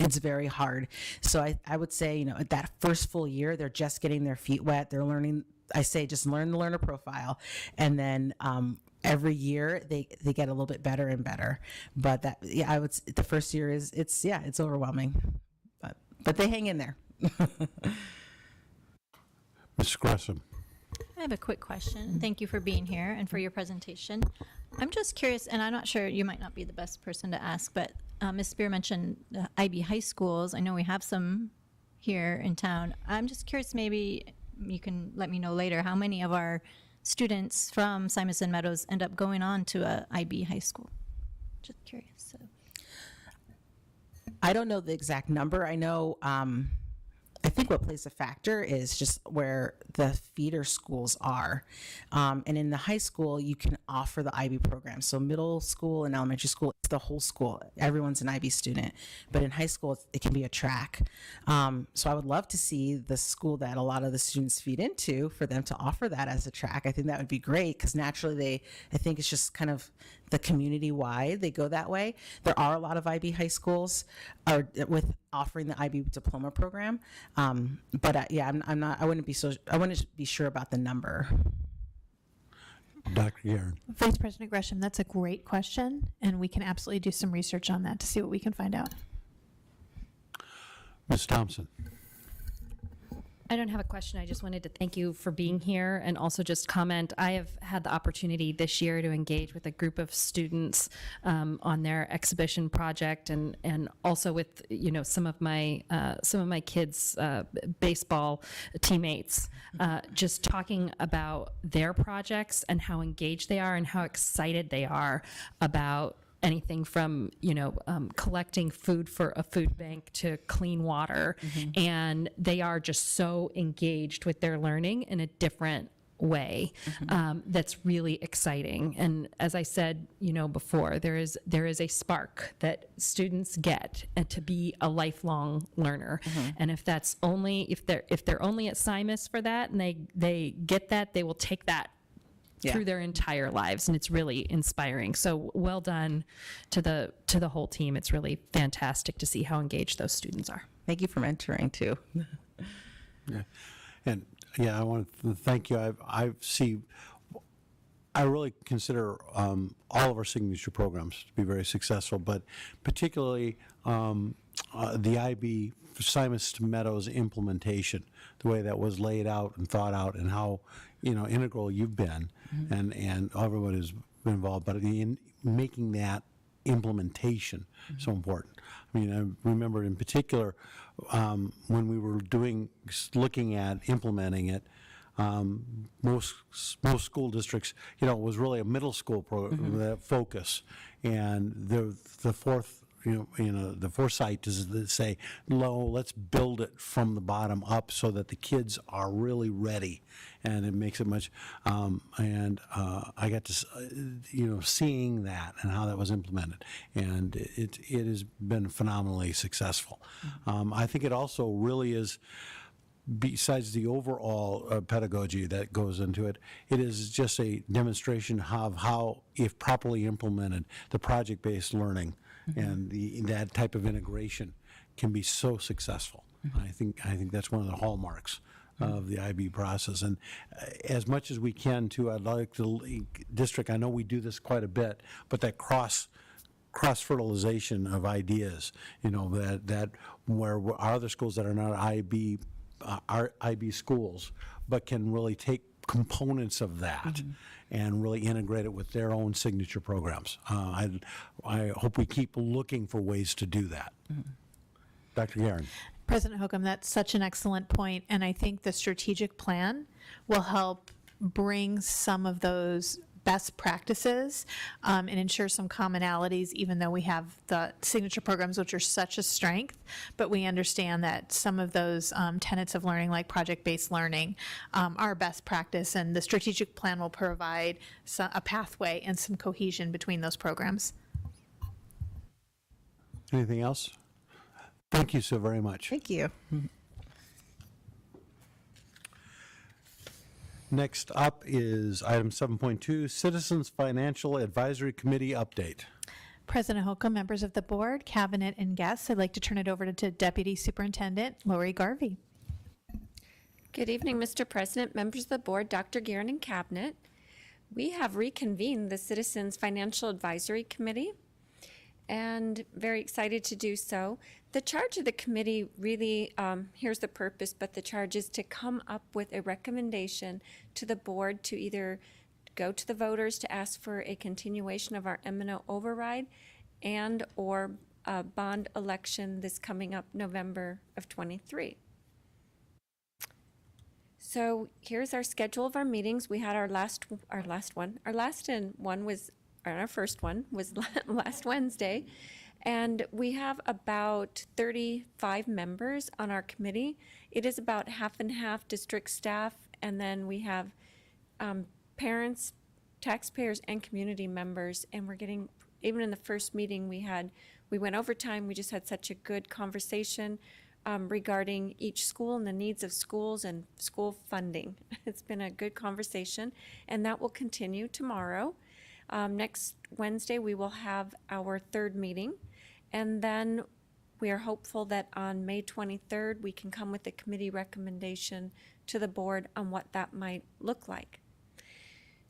it's very hard. So I would say, that first full year, they're just getting their feet wet. They're learning, I say, just learn the learner profile. And then every year they get a little bit better and better. But I would, the first year it's overwhelming, but they hang in there. Ms. Gresham. I have a quick question. Thank you for being here and for your presentation. I'm just curious, and I'm not sure, you might not be the best person to ask, but Ms. Spear mentioned the IB high schools. I know we have some here in town. I'm just curious, maybe you can let me know later, how many of our students from Simonson Meadows end up going on to a IB high school? Just curious. So. I don't know the exact number. I know, I think what plays a factor is just where the feeder schools are. And in the high school, you can offer the IB program. So middle school and elementary school, it's the whole school. Everyone's an IB student. But in high school, it can be a track. So I would love to see the school that a lot of the students feed into for them to offer that as a track. I think that would be great because naturally I think it's just kind of the community wide, they go that way. There are a lot of IB high schools with offering the IB diploma program. But yeah, I wouldn't be sure about the number. Dr. Guerin. Vice President Gresham, that's a great question, and we can absolutely do some research on that to see what we can find out. Ms. Thompson. I don't have a question. I just wanted to thank you for being here and also just comment. I have had the opportunity this year to engage with a group of students on their exhibition project and also with some of my kids' baseball teammates, just talking about their projects and how engaged they are and how excited they are about anything from collecting food for a food bank to clean water. And they are just so engaged with their learning in a different way. That's really exciting. And as I said before, there is a spark that students get to be a lifelong learner. And if they're only at SIMUS for that and they get that, they will take that through their entire lives, and it's really inspiring. So well done to the whole team. It's really fantastic to see how engaged those students are. Thank you for mentoring too. Yeah. And yeah, I want to thank you. I really consider all of our signature programs to be very successful, but particularly the IB Simonson Meadows implementation, the way that was laid out and thought out, and how integral you've been, and everyone has been involved, but in making that implementation so important. I mean, I remember in particular when we were looking at implementing it. Most school districts, it was really a middle school focus, and the fourth. The foresight is to say, no, let's build it from the bottom up so that the kids are really ready, and it makes it much. I got to, seeing that and how that was implemented, and it has been phenomenally successful. I think it also really is. Besides the overall pedagogy that goes into it, it is just a demonstration of how, if properly implemented, the project-based learning and that type of integration can be so successful. I think that's one of the hallmarks of the IB process. And as much as we can, too, I'd like the district, I know we do this quite a bit, but that cross-fertilization of ideas, that where our other schools that are not IB schools, but can really take components of that and really integrate it with their own signature programs. I hope we keep looking for ways to do that. Dr. Guerin. President Holcomb, that's such an excellent point, and I think the strategic plan will help bring some of those best practices and ensure some commonalities, even though we have the signature programs, which are such a strength, but we understand that some of those tenets of learning, like project-based learning, are best practice, and the strategic plan will provide a pathway and some cohesion between those programs. Anything else? Thank you so very much. Thank you. Next up is item 7.2, Citizens Financial Advisory Committee update. President Holcomb, members of the board, cabinet, and guests, I'd like to turn it over to Deputy Superintendent Lori Garvey. Good evening, Mr. President, members of the board, Dr. Guerin, and cabinet. We have reconvened the Citizens Financial Advisory Committee, and very excited to do so. The charge of the committee really, here's the purpose, but the charge is to come up with a recommendation to the board to either go to the voters to ask for a continuation of our M&O override and or a bond election this coming up November of '23. So here's our schedule of our meetings. We had our first one was last Wednesday. And we have about 35 members on our committee. It is about half and half district staff, and then we have parents, taxpayers, and community members. And we're getting, even in the first meeting we went overtime. We just had such a good conversation regarding each school and the needs of schools and school funding. It's been a good conversation, and that will continue tomorrow. Next Wednesday, we will have our third meeting, and then we are hopeful that on May 23rd, we can come with a committee recommendation to the board on what that might look like.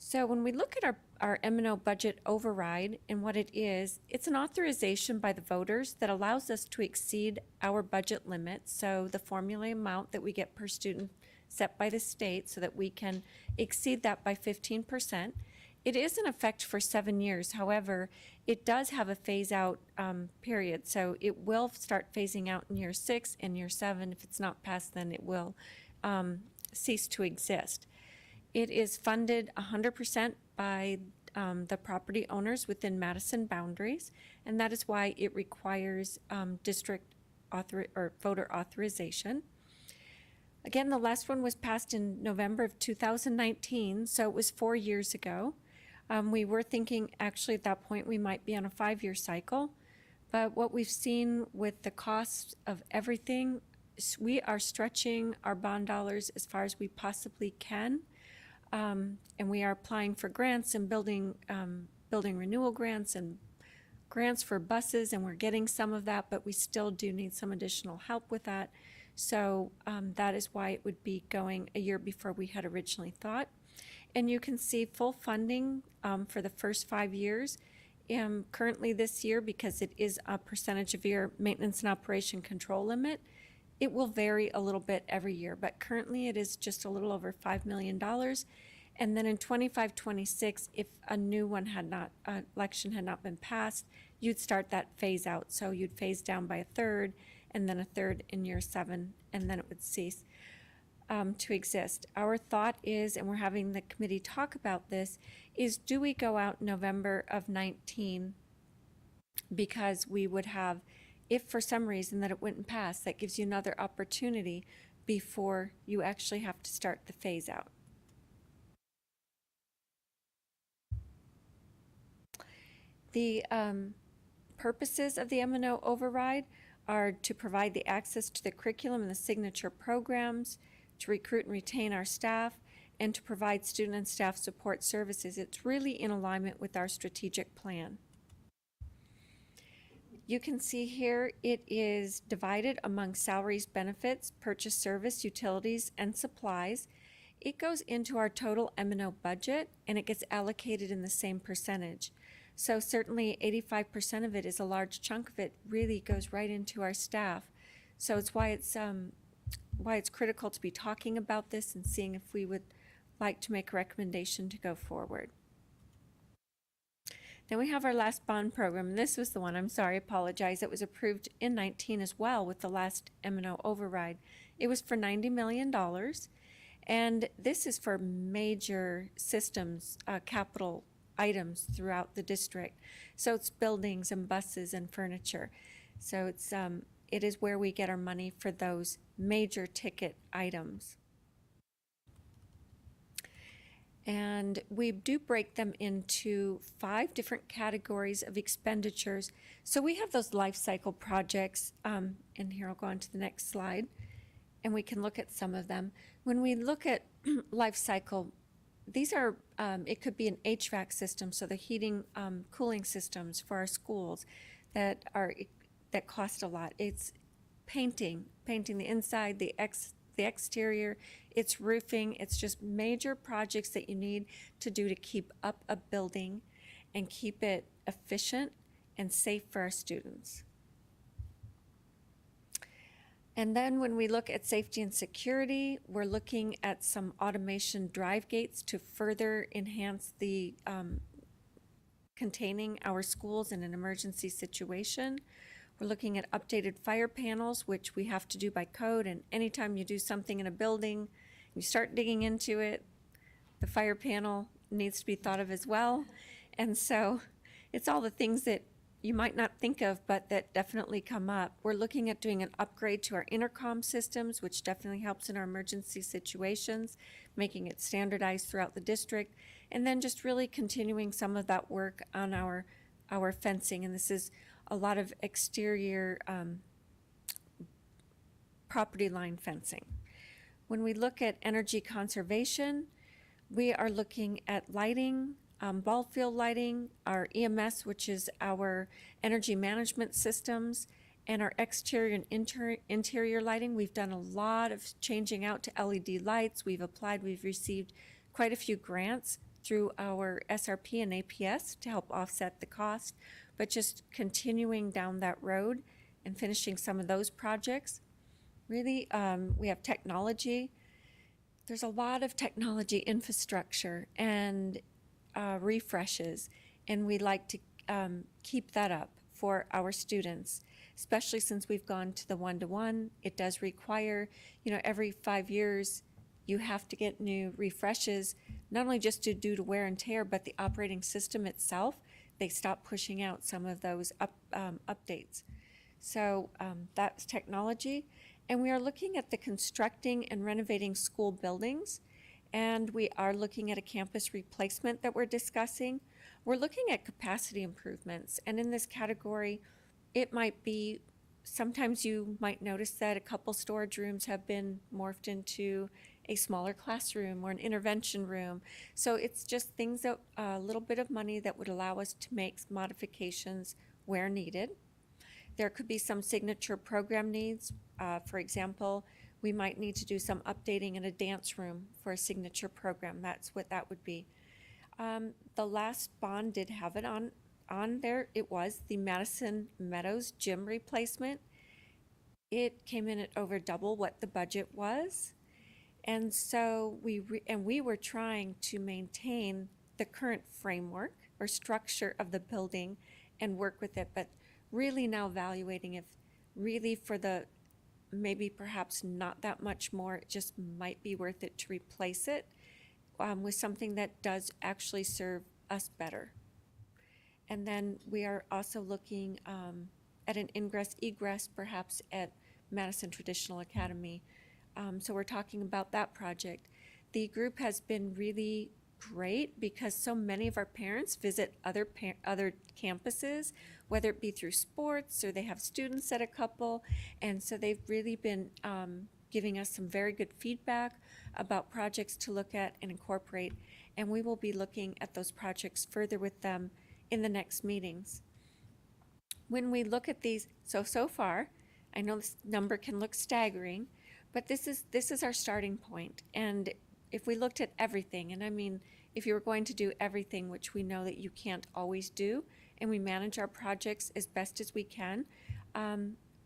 So when we look at our M&O budget override and what it is, it's an authorization by the voters that allows us to exceed our budget limit, so the formula amount that we get per student set by the state so that we can exceed that by 15%. It is in effect for 7 years. However, it does have a phase-out period, so it will start phasing out in year 6 and year 7. If it's not passed, then it will cease to exist. It is funded 100% by the property owners within Madison boundaries, and that is why it requires voter authorization. Again, the last one was passed in November of 2019, so it was 4 years ago. We were thinking actually at that point we might be on a 5-year cycle, but what we've seen with the cost of everything, we are stretching our bond dollars as far as we possibly can. And we are applying for grants and building renewal grants and grants for buses, and we're getting some of that, but we still do need some additional help with that. So that is why it would be going a year before we had originally thought. And you can see full funding for the first 5 years. Currently this year, because it is a percentage of your maintenance and operation control limit, it will vary a little bit every year, but currently it is just a little over $5 million. And then in 25-26, if a new election had not been passed, you'd start that phase out. So you'd phase down by a third, and then a third in year 7, and then it would cease to exist. Our thought is, and we're having the committee talk about this, is do we go out November of 19, because we would have, if for some reason that it wouldn't pass, that gives you another opportunity before you actually have to start the phase out. The purposes of the M&O override are to provide the access to the curriculum and the signature programs, to recruit and retain our staff, and to provide student and staff support services. It's really in alignment with our strategic plan. You can see here it is divided among salaries, benefits, purchase service, utilities, and supplies. It goes into our total M&O budget, and it gets allocated in the same percentage. So certainly 85% of it is a large chunk of it really goes right into our staff. So it's why it's critical to be talking about this and seeing if we would like to make a recommendation to go forward. Then we have our last bond program. This was the one, I'm sorry, apologize. It was approved in 19 as well with the last M&O override. It was for $90 million. And this is for major systems, capital items throughout the district. So it's buildings and buses and furniture. So it is where we get our money for those major ticket items. And we do break them into 5 different categories of expenditures. So we have those life cycle projects, and here I'll go on to the next slide, and we can look at some of them. When we look at life cycle, these are, it could be an HVAC system, so the heating, cooling systems for our schools that cost a lot. It's painting the inside, the exterior, it's roofing, it's just major projects that you need to do to keep up a building and keep it efficient and safe for our students. And then when we look at safety and security, we're looking at some automation drive gates to further enhance the containing our schools in an emergency situation. We're looking at updated fire panels, which we have to do by code, and anytime you do something in a building, you start digging into it, the fire panel needs to be thought of as well. And so it's all the things that you might not think of, but that definitely come up. We're looking at doing an upgrade to our intercom systems, which definitely helps in our emergency situations, making it standardized throughout the district, and then just really continuing some of that work on our fencing. And this is a lot of exterior property line fencing. When we look at energy conservation, we are looking at lighting, ball field lighting, our EMS, which is our energy management systems, and our exterior and interior lighting. We've done a lot of changing out to LED lights. We've applied, we've received quite a few grants through our SRP and APS to help offset the cost, but just continuing down that road and finishing some of those projects. Really, we have technology. There's a lot of technology infrastructure and refreshes, and we like to keep that up for our students, especially since we've gone to the one-to-one. It does require, every 5 years, you have to get new refreshes, not only just due to wear and tear, but the operating system itself. They stop pushing out some of those updates. So that's technology. And we are looking at the constructing and renovating school buildings. And we are looking at a campus replacement that we're discussing. We're looking at capacity improvements. And in this category, it might be, sometimes you might notice that a couple storage rooms have been morphed into a smaller classroom or an intervention room. So it's just things that, a little bit of money that would allow us to make modifications where needed. There could be some signature program needs. For example, we might need to do some updating in a dance room for a signature program. That's what that would be. The last bond did have it on there. It was the Madison Meadows gym replacement. It came in at over double what the budget was. And so we were trying to maintain the current framework or structure of the building and work with it, but really now evaluating if really for the maybe perhaps not that much more, it just might be worth it to replace it with something that does actually serve us better. And then we are also looking at an ingress-egress perhaps at Madison Traditional Academy. So we're talking about that project. The group has been really great because so many of our parents visit other campuses, whether it be through sports or they have students at a couple. And so they've really been giving us some very good feedback about projects to look at and incorporate. And we will be looking at those projects further with them in the next meetings. When we look at these, so far, I know this number can look staggering, but this is our starting point. And if we looked at everything, and I mean, if you were going to do everything, which we know that you can't always do, and we manage our projects as best as we can,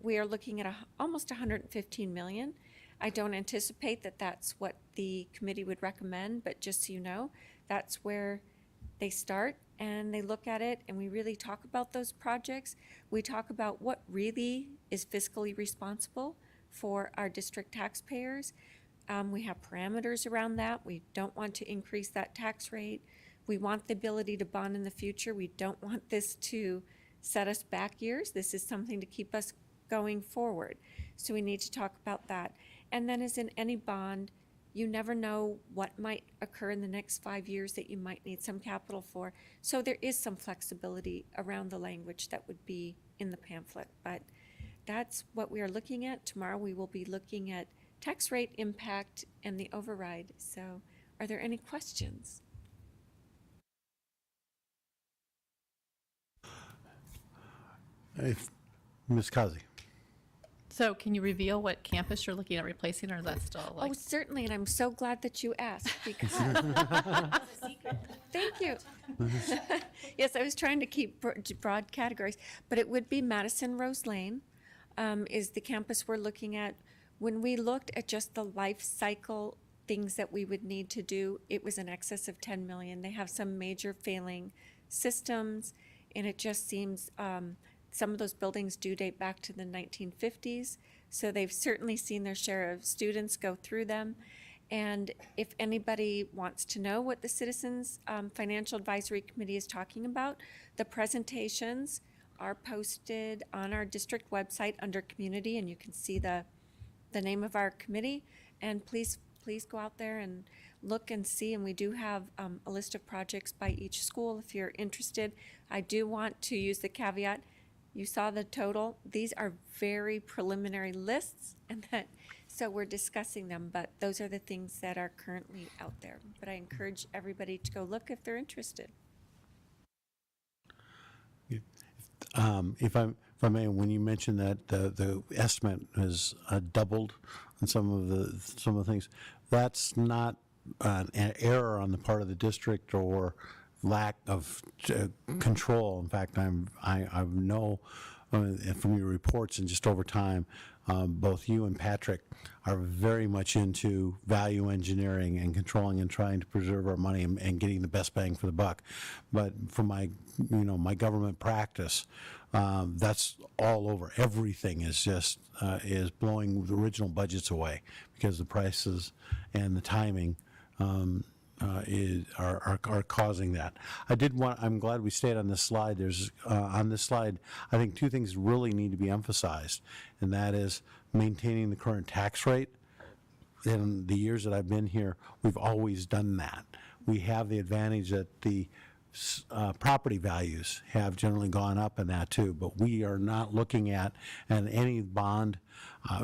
we are looking at almost 115 million. I don't anticipate that that's what the committee would recommend, but just so you know, that's where they start and they look at it, and we really talk about those projects. We talk about what really is fiscally responsible for our district taxpayers. We have parameters around that. We don't want to increase that tax rate. We want the ability to bond in the future. We don't want this to set us back years. This is something to keep us going forward. So we need to talk about that. And then as in any bond, you never know what might occur in the next 5 years that you might need some capital for. So there is some flexibility around the language that would be in the pamphlet. But that's what we are looking at. Tomorrow we will be looking at tax rate impact and the override. So are there any questions? Ms. Kazi. So can you reveal what campus you're looking at replacing, or is that still like? Oh, certainly, and I'm so glad that you asked because Thank you. Yes, I was trying to keep broad categories, but it would be Madison Rose Lane is the campus we're looking at. When we looked at just the life cycle things that we would need to do, it was in excess of 10 million. They have some major failing systems, and it just seems some of those buildings do date back to the 1950s, so they've certainly seen their share of students go through them. And if anybody wants to know what the Citizens Financial Advisory Committee is talking about, the presentations are posted on our district website under community, and you can see the name of our committee. And please go out there and look and see. And we do have a list of projects by each school if you're interested. I do want to use the caveat, you saw the total. These are very preliminary lists, and so we're discussing them, but those are the things that are currently out there. But I encourage everybody to go look if they're interested. If I may, when you mentioned that the estimate has doubled on some of the things, that's not an error on the part of the district or lack of control. In fact, I know from your reports and just over time, both you and Patrick are very much into value engineering and controlling and trying to preserve our money and getting the best bang for the buck. But for my government practice, that's all over. Everything is just is blowing the original budgets away because the prices and the timing are causing that. I'm glad we stayed on this slide. There's on this slide, I think two things really need to be emphasized, and that is maintaining the current tax rate. In the years that I've been here, we've always done that. We have the advantage that the property values have generally gone up in that too, but we are not looking at, and any bond,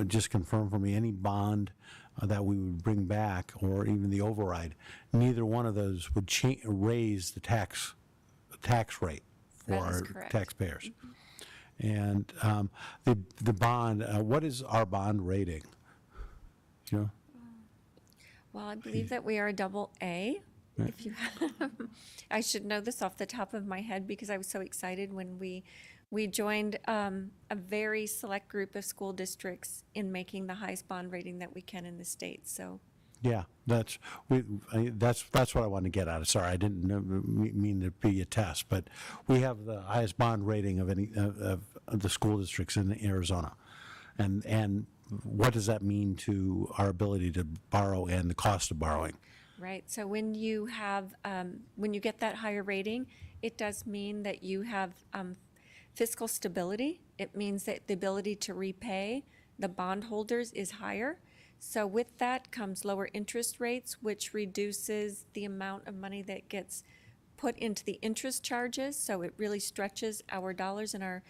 just confirm for me, any bond that we would bring back, or even the override, neither one of those would raise the tax rate for our taxpayers. And the bond, what is our bond rating? You know? Well, I believe that we are a double A. If you I should know this off the top of my head because I was so excited when we joined a very select group of school districts in making the highest bond rating that we can in the state. So yeah, that's what I wanted to get at. Sorry, I didn't mean to be a test, but we have the highest bond rating of any of the school districts in Arizona, and what does that mean to our ability to borrow and the cost of borrowing? right. So when you have when you get that higher rating, it does mean that you have fiscal stability. It means that the ability to repay the bondholders is higher. So with that comes lower interest rates, which reduces the amount of money that gets put into the interest charges. So it really stretches our dollars and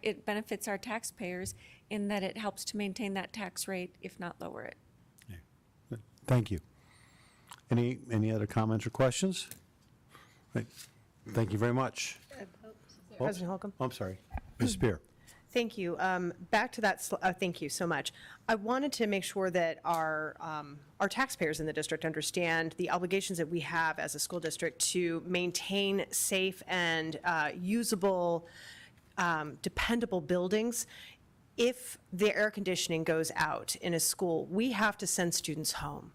it benefits our taxpayers in that it helps to maintain that tax rate, if not lower it. Thank you. Any other comments or questions? Right. Thank you very much. President Holcomb? I'm sorry. Ms. Spear. Thank you. Back to that, thank you so much. I wanted to make sure that our taxpayers in the district understand the obligations that we have as a school district to maintain safe and usable, dependable buildings. If the air conditioning goes out in a school, we have to send students home.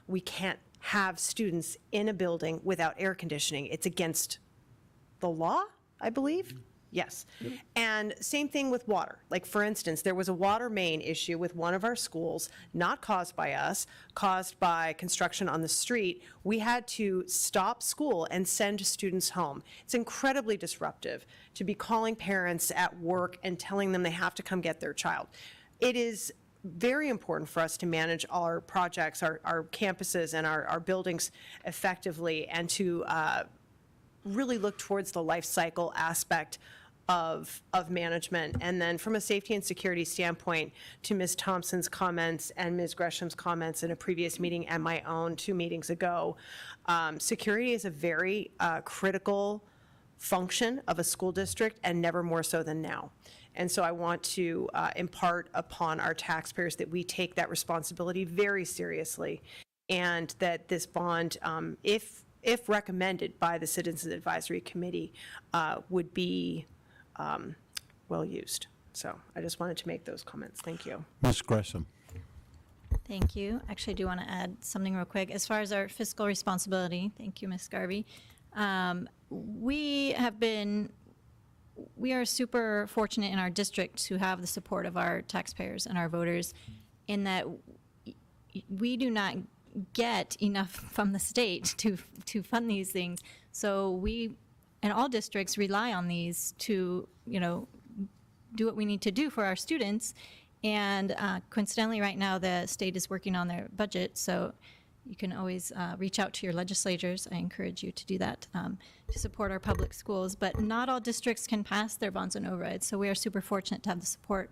We can't have students in a building without air conditioning. It's against the law, I believe. Yes. Yep. And same thing with water. Like, for instance, there was a water main issue with one of our schools, not caused by us, caused by construction on the street. We had to stop school and send students home. It's incredibly disruptive to be calling parents at work and telling them they have to come get their child. It is very important for us to manage our projects, our campuses, and our buildings effectively, and to really look towards the life cycle aspect of management. And then from a safety and security standpoint, to Ms. Thompson's comments and Ms. Gresham's comments in a previous meeting and my own 2 meetings ago, security is a very critical function of a school district, and never more so than now. And so I want to impart upon our taxpayers that we take that responsibility very seriously, and that this bond, if if recommended by the Citizens Advisory Committee, would be well used. So I just wanted to make those comments. Thank you. Ms. Gresham. Thank you. Actually, I do want to add something real quick. As far as our fiscal responsibility, thank you, Ms. Garvey. We are super fortunate in our district to have the support of our taxpayers and our voters in that we do not get enough from the state to fund these things. So we, and all districts, rely on these to, do what we need to do for our students. And coincidentally, right now, the state is working on their budget, so you can always reach out to your legislators. I encourage you to do that to support our public schools. But not all districts can pass their bonds and overrides, so we are super fortunate to have the support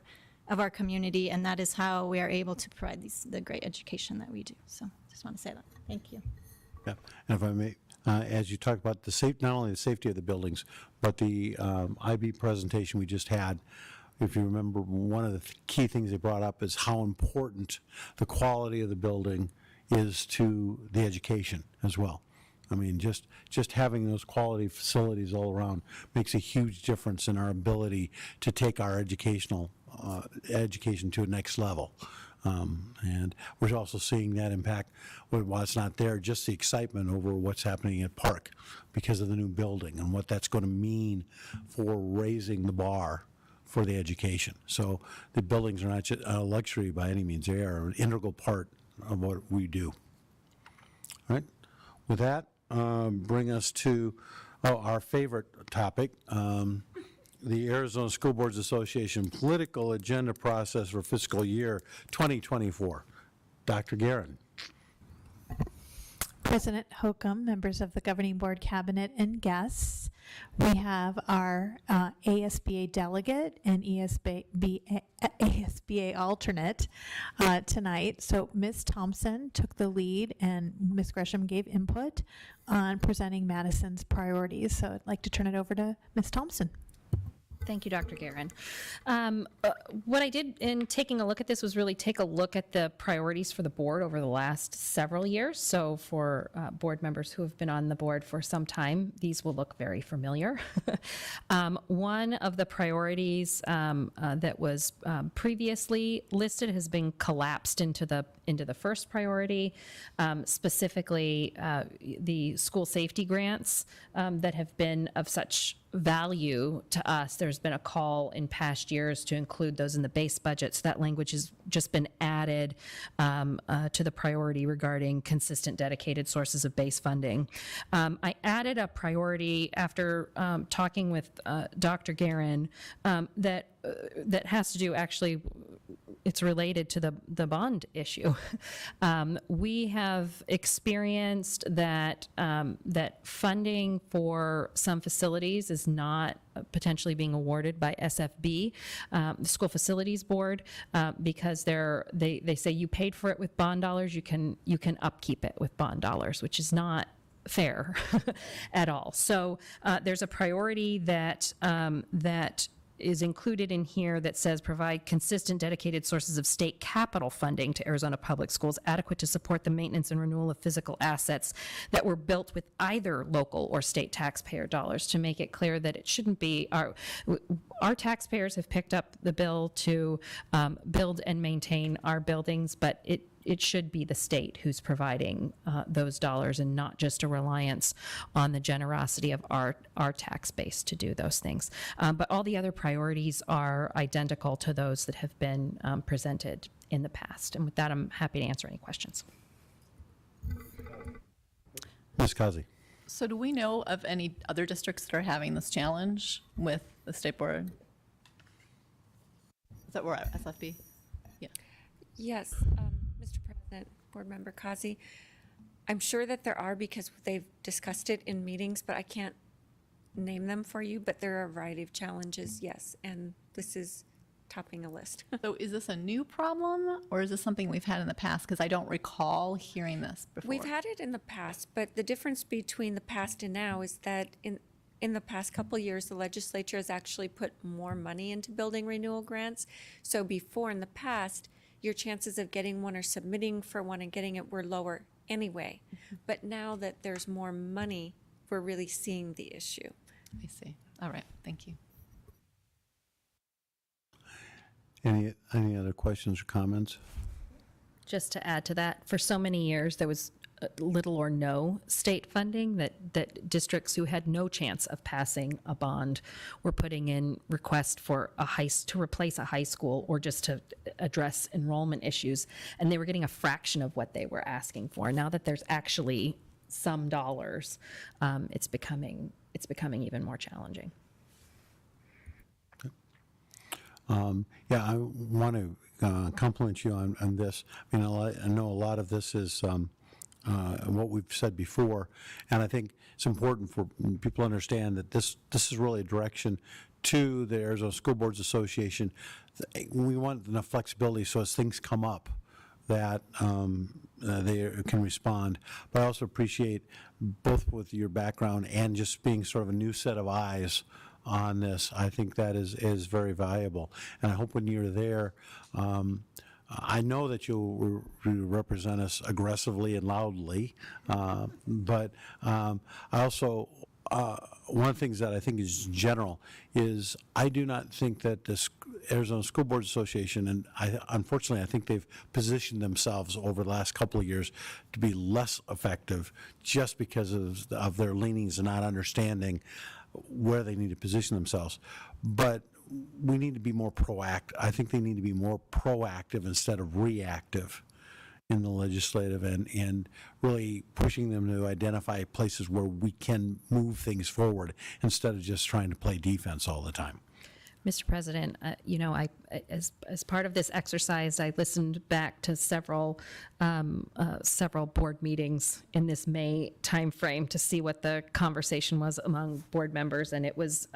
of our community, and that is how we are able to provide the great education that we do. So just want to say that. Thank you. Yeah, and if I may, as you talk about not only the safety of the buildings, but the IB presentation we just had, if you remember, one of the key things they brought up is how important the quality of the building is to the education as well. I mean, just having those quality facilities all around makes a huge difference in our ability to take our education to a next level. And we're also seeing that impact, while it's not there, just the excitement over what's happening at Park because of the new building and what that's going to mean for raising the bar for the education. So the buildings are not just a luxury by any means. They are an integral part of what we do. All right. With that, bring us to our favorite topic, the Arizona School Boards Association political agenda process for fiscal year 2024. Dr. Guerin. President Holcomb, members of the Governing Board, Cabinet, and guests, we have our ASBA delegate and ASBA alternate tonight. So Ms. Thompson took the lead and Ms. Gresham gave input on presenting Madison's priorities. So I'd like to turn it over to Ms. Thompson. Thank you, Dr. Guerin. What I did in taking a look at this was really take a look at the priorities for the board over the last several years. So for board members who have been on the board for some time, these will look very familiar. One of the priorities that was previously listed has been collapsed into the first priority, specifically the school safety grants that have been of such value to us. There's been a call in past years to include those in the base budget, so that language has just been added to the priority regarding consistent dedicated sources of base funding. I added a priority after talking with Dr. Guerin that has to do, actually, it's related to the bond issue. We have experienced that funding for some facilities is not potentially being awarded by SFB, the School Facilities Board, because they say you paid for it with bond dollars, you can upkeep it with bond dollars, which is not fair at all. So there's a priority that is included in here that says provide consistent dedicated sources of state capital funding to Arizona Public Schools adequate to support the maintenance and renewal of physical assets that were built with either local or state taxpayer dollars, to make it clear that it shouldn't be our taxpayers have picked up the bill to build and maintain our buildings, but it should be the state who's providing those dollars and not just a reliance on the generosity of our tax base to do those things. But all the other priorities are identical to those that have been presented in the past. And with that, I'm happy to answer any questions. Ms. Kazi. So do we know of any other districts that are having this challenge with the state board? Is that where SFB? Yeah. Yes, Mr. President, Board Member Kazi, I'm sure that there are because they've discussed it in meetings, but I can't name them for you, but there are a variety of challenges, yes, and this is topping a list. So is this a new problem, or is this something we've had in the past? Because I don't recall hearing this before. We've had it in the past, but the difference between the past and now is that in the past couple of years, the legislature has actually put more money into building renewal grants. So before, in the past, your chances of getting one or submitting for one and getting it were lower anyway. But now that there's more money, we're really seeing the issue. I see. All right, thank you. Any other questions or comments? Just to add to that, for so many years, there was little or no state funding that districts who had no chance of passing a bond were putting in requests for to replace a high school or just to address enrollment issues, and they were getting a fraction of what they were asking for. Now that there's actually some dollars, it's becoming even more challenging. Yeah, I want to compliment you on this. I mean, I know a lot of this is what we've said before, and I think it's important for people to understand that this is really a direction to the Arizona School Boards Association. We want enough flexibility so as things come up that they can respond. But I also appreciate both with your background and just being sort of a new set of eyes on this. I think that is very valuable. And I hope when you're there, I know that you'll represent us aggressively and loudly, but I also, one of the things that I think is general is I do not think that the Arizona School Boards Association, and unfortunately I think they've positioned themselves over the last couple of years to be less effective just because of their leanings and not understanding where they need to position themselves. But we need to be more proactive. I think they need to be more proactive instead of reactive in the legislative and really pushing them to identify places where we can move things forward instead of just trying to play defense all the time. Mr. President, as part of this exercise, I listened back to several board meetings in this May timeframe to see what the conversation was among board members, and it was,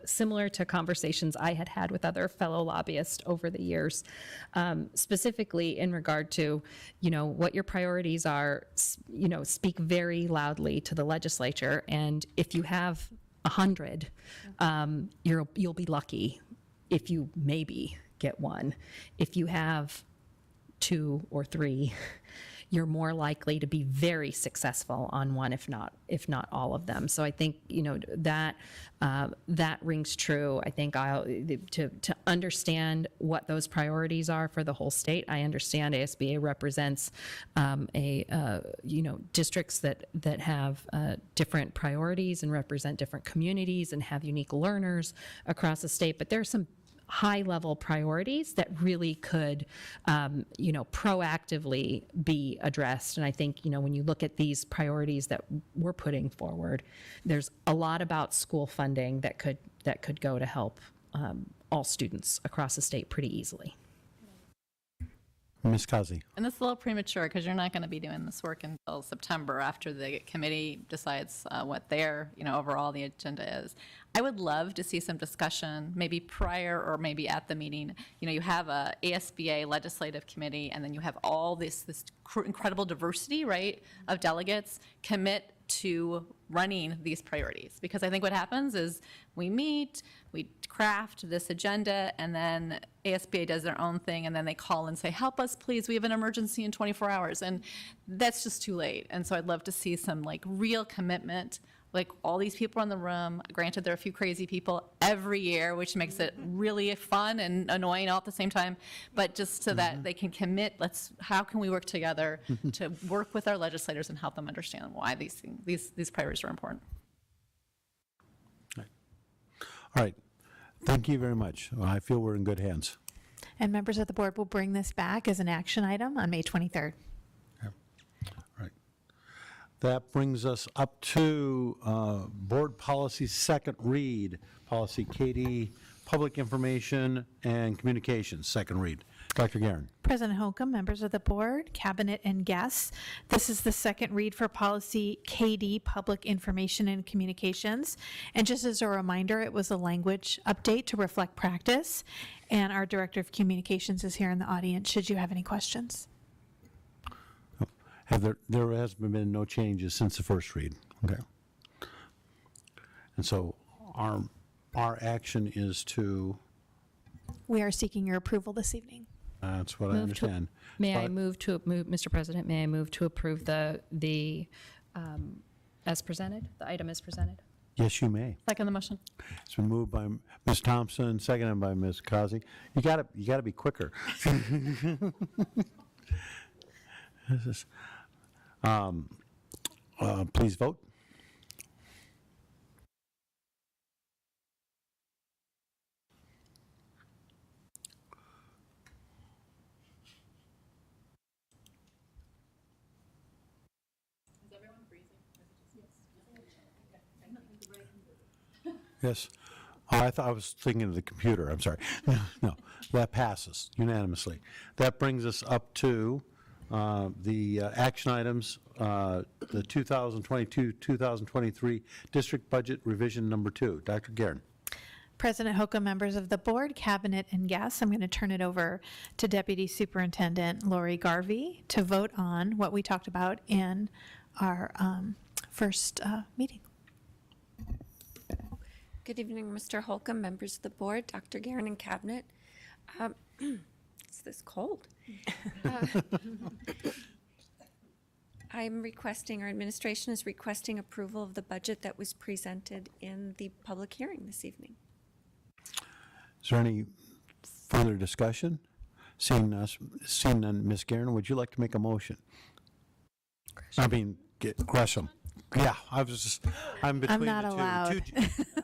similar to conversations I had had with other fellow lobbyists over the years, specifically in regard to, what your priorities are. Speak very loudly to the legislature, and if you have 100, you'll be lucky if you maybe get one. If you have 2 or 3, you're more likely to be very successful on one, if not all of them. So I think that rings true. I think to understand what those priorities are for the whole state. I understand ASBA represents districts that have different priorities and represent different communities and have unique learners across the state. But there are some high-level priorities that really could, proactively be addressed. And I think, when you look at these priorities that we're putting forward, there's a lot about school funding that could go to help all students across the state pretty easily. Ms. Kazi. And it's a little premature because you're not going to be doing this work until September after the committee decides what their, overall the agenda is. I would love to see some discussion, maybe prior or maybe at the meeting. You have a ASBA legislative committee, and then you have all this incredible diversity, right, of delegates commit to running these priorities. Because I think what happens is we meet, we craft this agenda, and then ASBA does their own thing, and then they call and say, help us, please, we have an emergency in 24 hours. And that's just too late. And so I'd love to see some real commitment. All these people in the room, granted there are a few crazy people every year, which makes it really fun and annoying all at the same time, but just so that they can commit, how can we work together to work with our legislators and help them understand why these priorities are important. All right. Thank you very much. I feel we're in good hands. And members of the board will bring this back as an action item on May 23rd. That brings us up to board policy second read, policy KD, public information and communications, second read. Dr. Guerin. President Holcomb, members of the board, cabinet, and guests, this is the second read for policy KD, public information and communications. And just as a reminder, it was a language update to reflect practice. And our director of communications is here in the audience should you have any questions. There has been no changes since the first read. Okay. And so our action is to. We are seeking your approval this evening. That's what I Move to- understand. May I But- move, Mr. President, may I move to approve the as presented, the item as presented? Yes, you may. Second the motion. It's been moved by Ms. Thompson, seconded by Ms. Causey. You gotta be quicker. This is, please vote. Yes. Oh, I thought I was thinking of the computer. I'm sorry. No, that passes unanimously. That brings us up to the action items, the 2022-2023 District Budget Revision Number 2. Dr. Guerin. President Holcomb, members of the board, cabinet, and guests, I'm going to turn it over to Deputy Superintendent Lori Garvey to vote on what we talked about in our first meeting. Good evening, Mr. Holcomb, members of the board, Dr. Guerin, and cabinet. It's this cold. I'm requesting, our administration is requesting approval of the budget that was presented in the public hearing this evening. Is there any further discussion? Seeing none, Ms. Guerin, would you like to make a motion? Gresham. Yeah, I'm between not the two. allowed.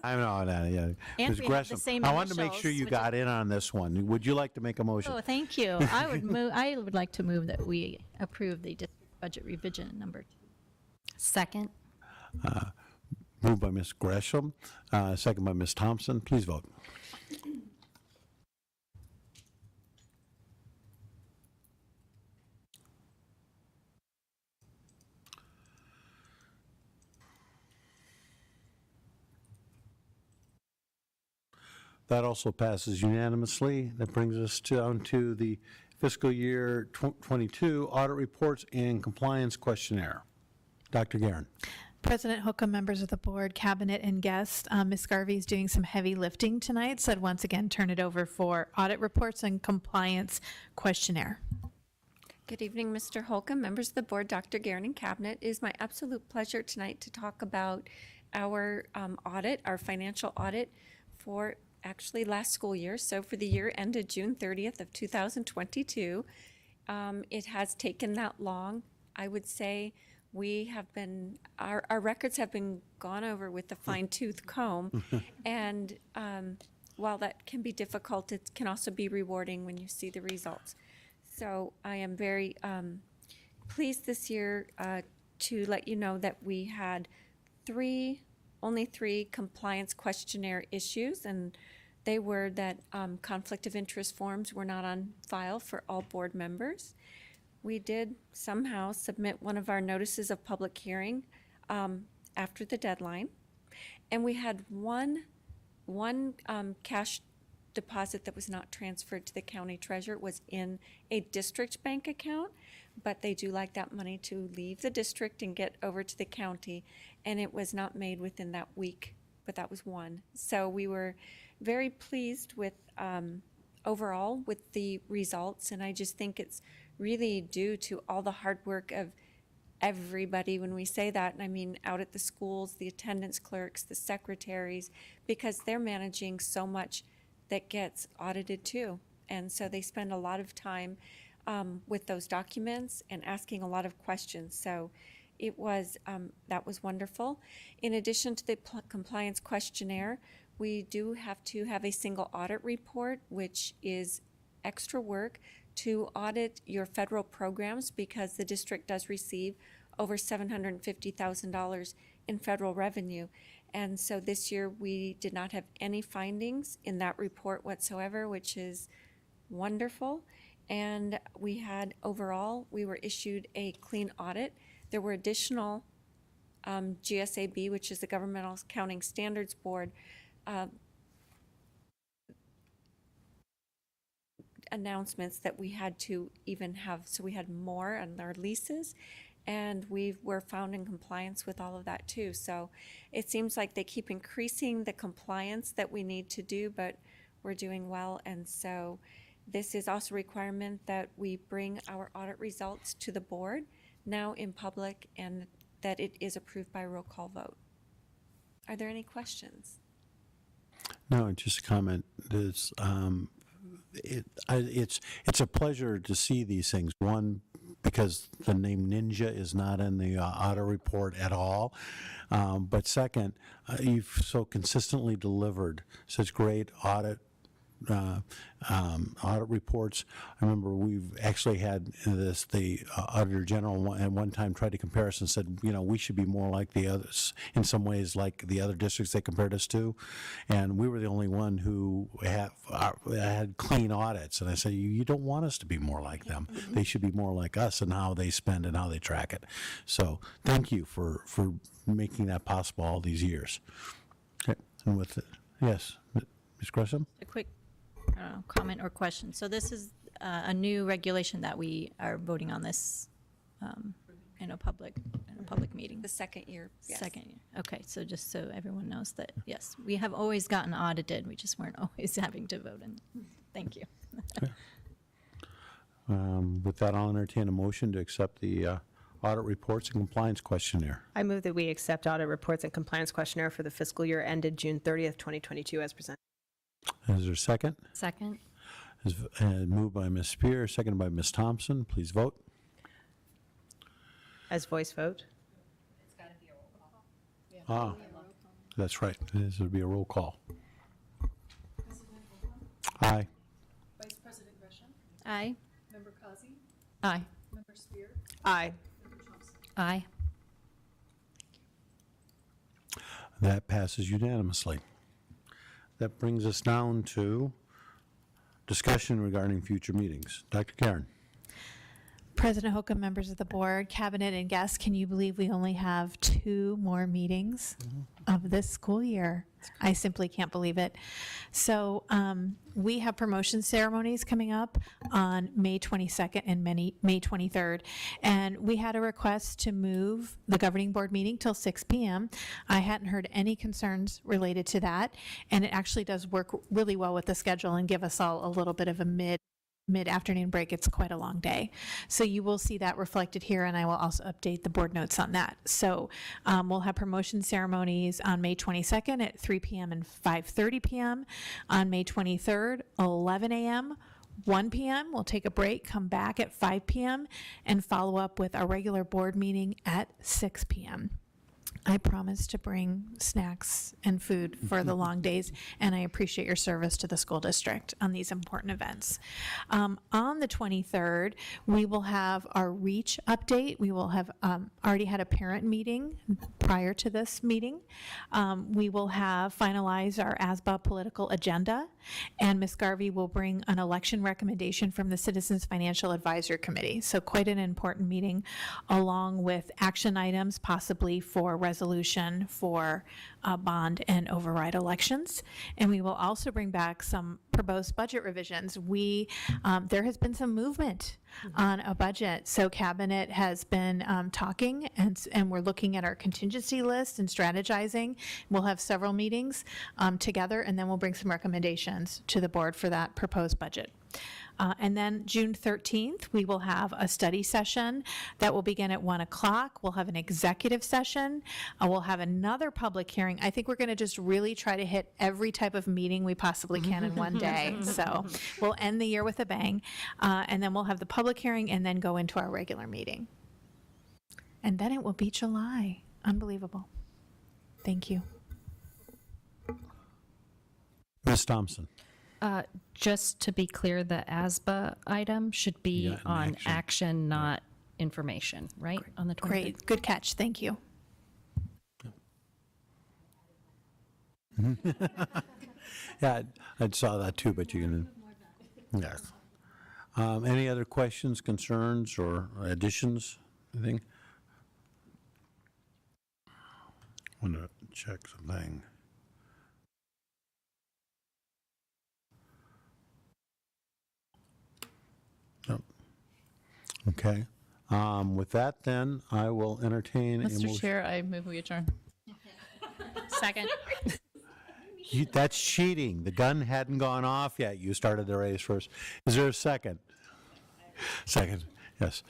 I know that, yeah. And Ms. we have the Gresham, same I wanted to make sure initials, you which got in on this one. Would you like to make a motion? Oh, thank you. I would like to move that we approve the district budget revision number 2. Second. Moved by Ms. Gresham, second by Ms. Thompson. Please vote. That also passes unanimously. That brings us down to the fiscal year 22 audit reports and compliance questionnaire. Dr. Guerin. President Holcomb, members of the board, cabinet, and guests, Ms. Garvey is doing some heavy lifting tonight, so I'd once again turn it over for audit reports and compliance questionnaire. Good evening, Mr. Holcomb, members of the board, Dr. Guerin, and cabinet. It is my absolute pleasure tonight to talk about our audit, our financial audit for actually last school year. So for the year ended June 30th of 2022, it has taken that long. I would say we have been, our records have been gone over with a fine-tooth comb. And while that can be difficult, it can also be rewarding when you see the results. So I am very pleased this year to let you know that we had only three compliance questionnaire issues, and they were that conflict of interest forms were not on file for all board members. We did somehow submit one of our notices of public hearing after the deadline, and we had one cash deposit that was not transferred to the county treasurer. It was in a district bank account, but they do like that money to leave the district and get over to the county, and it was not made within that week, but that was one. So we were very pleased with overall with the results, and I just think it's really due to all the hard work of everybody when we say that, and I mean out at the schools, the attendance clerks, the secretaries, because they're managing so much that gets audited too. And so they spend a lot of time with those documents and asking a lot of questions. So it was, that was wonderful. In addition to the compliance questionnaire, we do have to have a single audit report, which is extra work to audit your federal programs because the district does receive over $750,000 in federal revenue. And so this year we did not have any findings in that report whatsoever, which is wonderful. And we had overall, we were issued a clean audit. There were additional GSAB, which is the Governmental Accounting Standards Board, announcements that we had to even have, so we had more on our leases, and we were found in compliance with all of that too. So it seems like they keep increasing the compliance that we need to do, but we're doing well. And so This is also a requirement that we bring our audit results to the board now in public and that it is approved by roll call vote. Are there any questions? No, just a comment. It's a pleasure to see these things. One, because the name Ninja is not in the audit report at all. But second, you've so consistently delivered such great audit reports. I remember we've actually had the Auditor General at one time tried to compare us and said, we should be more like the others, in some ways like the other districts they compared us to. And we were the only one who had clean audits. And I said, you don't want us to be more like them. They should be more like us in how they spend and how they track it. So thank you for making that possible all these years. Okay. And with it, yes, Ms. Gresham? A quick comment or question. So this is a new regulation that we are voting on this in a public meeting. The second year, yes. Second year. Okay, so just so everyone knows that, yes, we have always gotten audited. We just weren't always having to vote in. Thank you. With that, I'll entertain a motion to accept the audit reports and compliance questionnaire. I move that we accept audit reports and compliance questionnaire for the fiscal year ended June 30th, 2022 as presented. Is there a second? Second. Moved by Ms. Spear, seconded by Ms. Thompson. Please vote. As voice vote? That's right. This would be a roll call. Aye. Vice President Gresham? Aye. Member Kazi? Aye. Member Spear? Aye. Member Thompson? Aye. That passes unanimously. That brings us down to discussion regarding future meetings. Dr. Karen. President Holcomb, members of the board, cabinet, and guests, can you believe we only have 2 more meetings of this school year? I simply can't believe it. So we have promotion ceremonies coming up on May 22nd and May 23rd. And we had a request to move the governing board meeting till 6 p.m. I hadn't heard any concerns related to that. And it actually does work really well with the schedule and give us all a little bit of a mid-afternoon break. It's quite a long day. So you will see that reflected here, and I will also update the board notes on that. So we'll have promotion ceremonies on May 22nd at 3 p.m. and 5:30 p.m. On May 23rd, 11 a.m., 1 p.m. We'll take a break, come back at 5 p.m., and follow up with our regular board meeting at 6 p.m. I promise to bring snacks and food for the long days, and I appreciate your service to the school district on these important events. On the 23rd, we will have our REACH update. We will have already had a parent meeting prior to this meeting. We will have finalized our ASBA political agenda, and Ms. Garvey will bring an election recommendation from the Citizens Financial Advisory Committee. So quite an important meeting, along with action items possibly for resolution for bond and override elections. And we will also bring back some proposed budget revisions. There has been some movement on a budget. So cabinet has been talking, and we're looking at our contingency list and strategizing. We'll have several meetings together, and then we'll bring some recommendations to the board for that proposed budget. And then June 13th, we will have a study session that will begin at 1 o'clock. We'll have an executive session. We'll have another public hearing. I think we're going to just really try to hit every type of meeting we possibly can in one day. So we'll end the year with a bang. And then we'll have the public hearing and then go into our regular meeting. And then it will be July. Unbelievable. Thank you. Ms. Thompson. Just to be clear, the ASBA item should be Yeah, on action. action, not information, right? On the 23rd? Great. Good catch. Thank you. Yeah, I saw that too, but you can, yes. Any other questions, concerns, or additions, anything? I want to check something. Nope. Okay. With that, then, I will entertain a motion. Mr. Chair, I move we adjourn. Second. That's cheating. The gun hadn't gone off yet. You started the race first. Is there a second? Second, yes.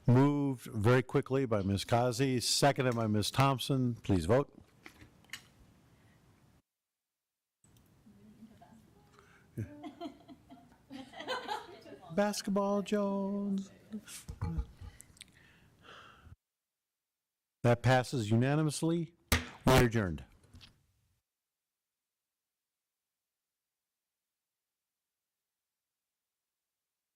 Moved very quickly by Ms. Kazi, seconded by Ms. Thompson. Please vote. Basketball Jones. That passes unanimously. We're adjourned.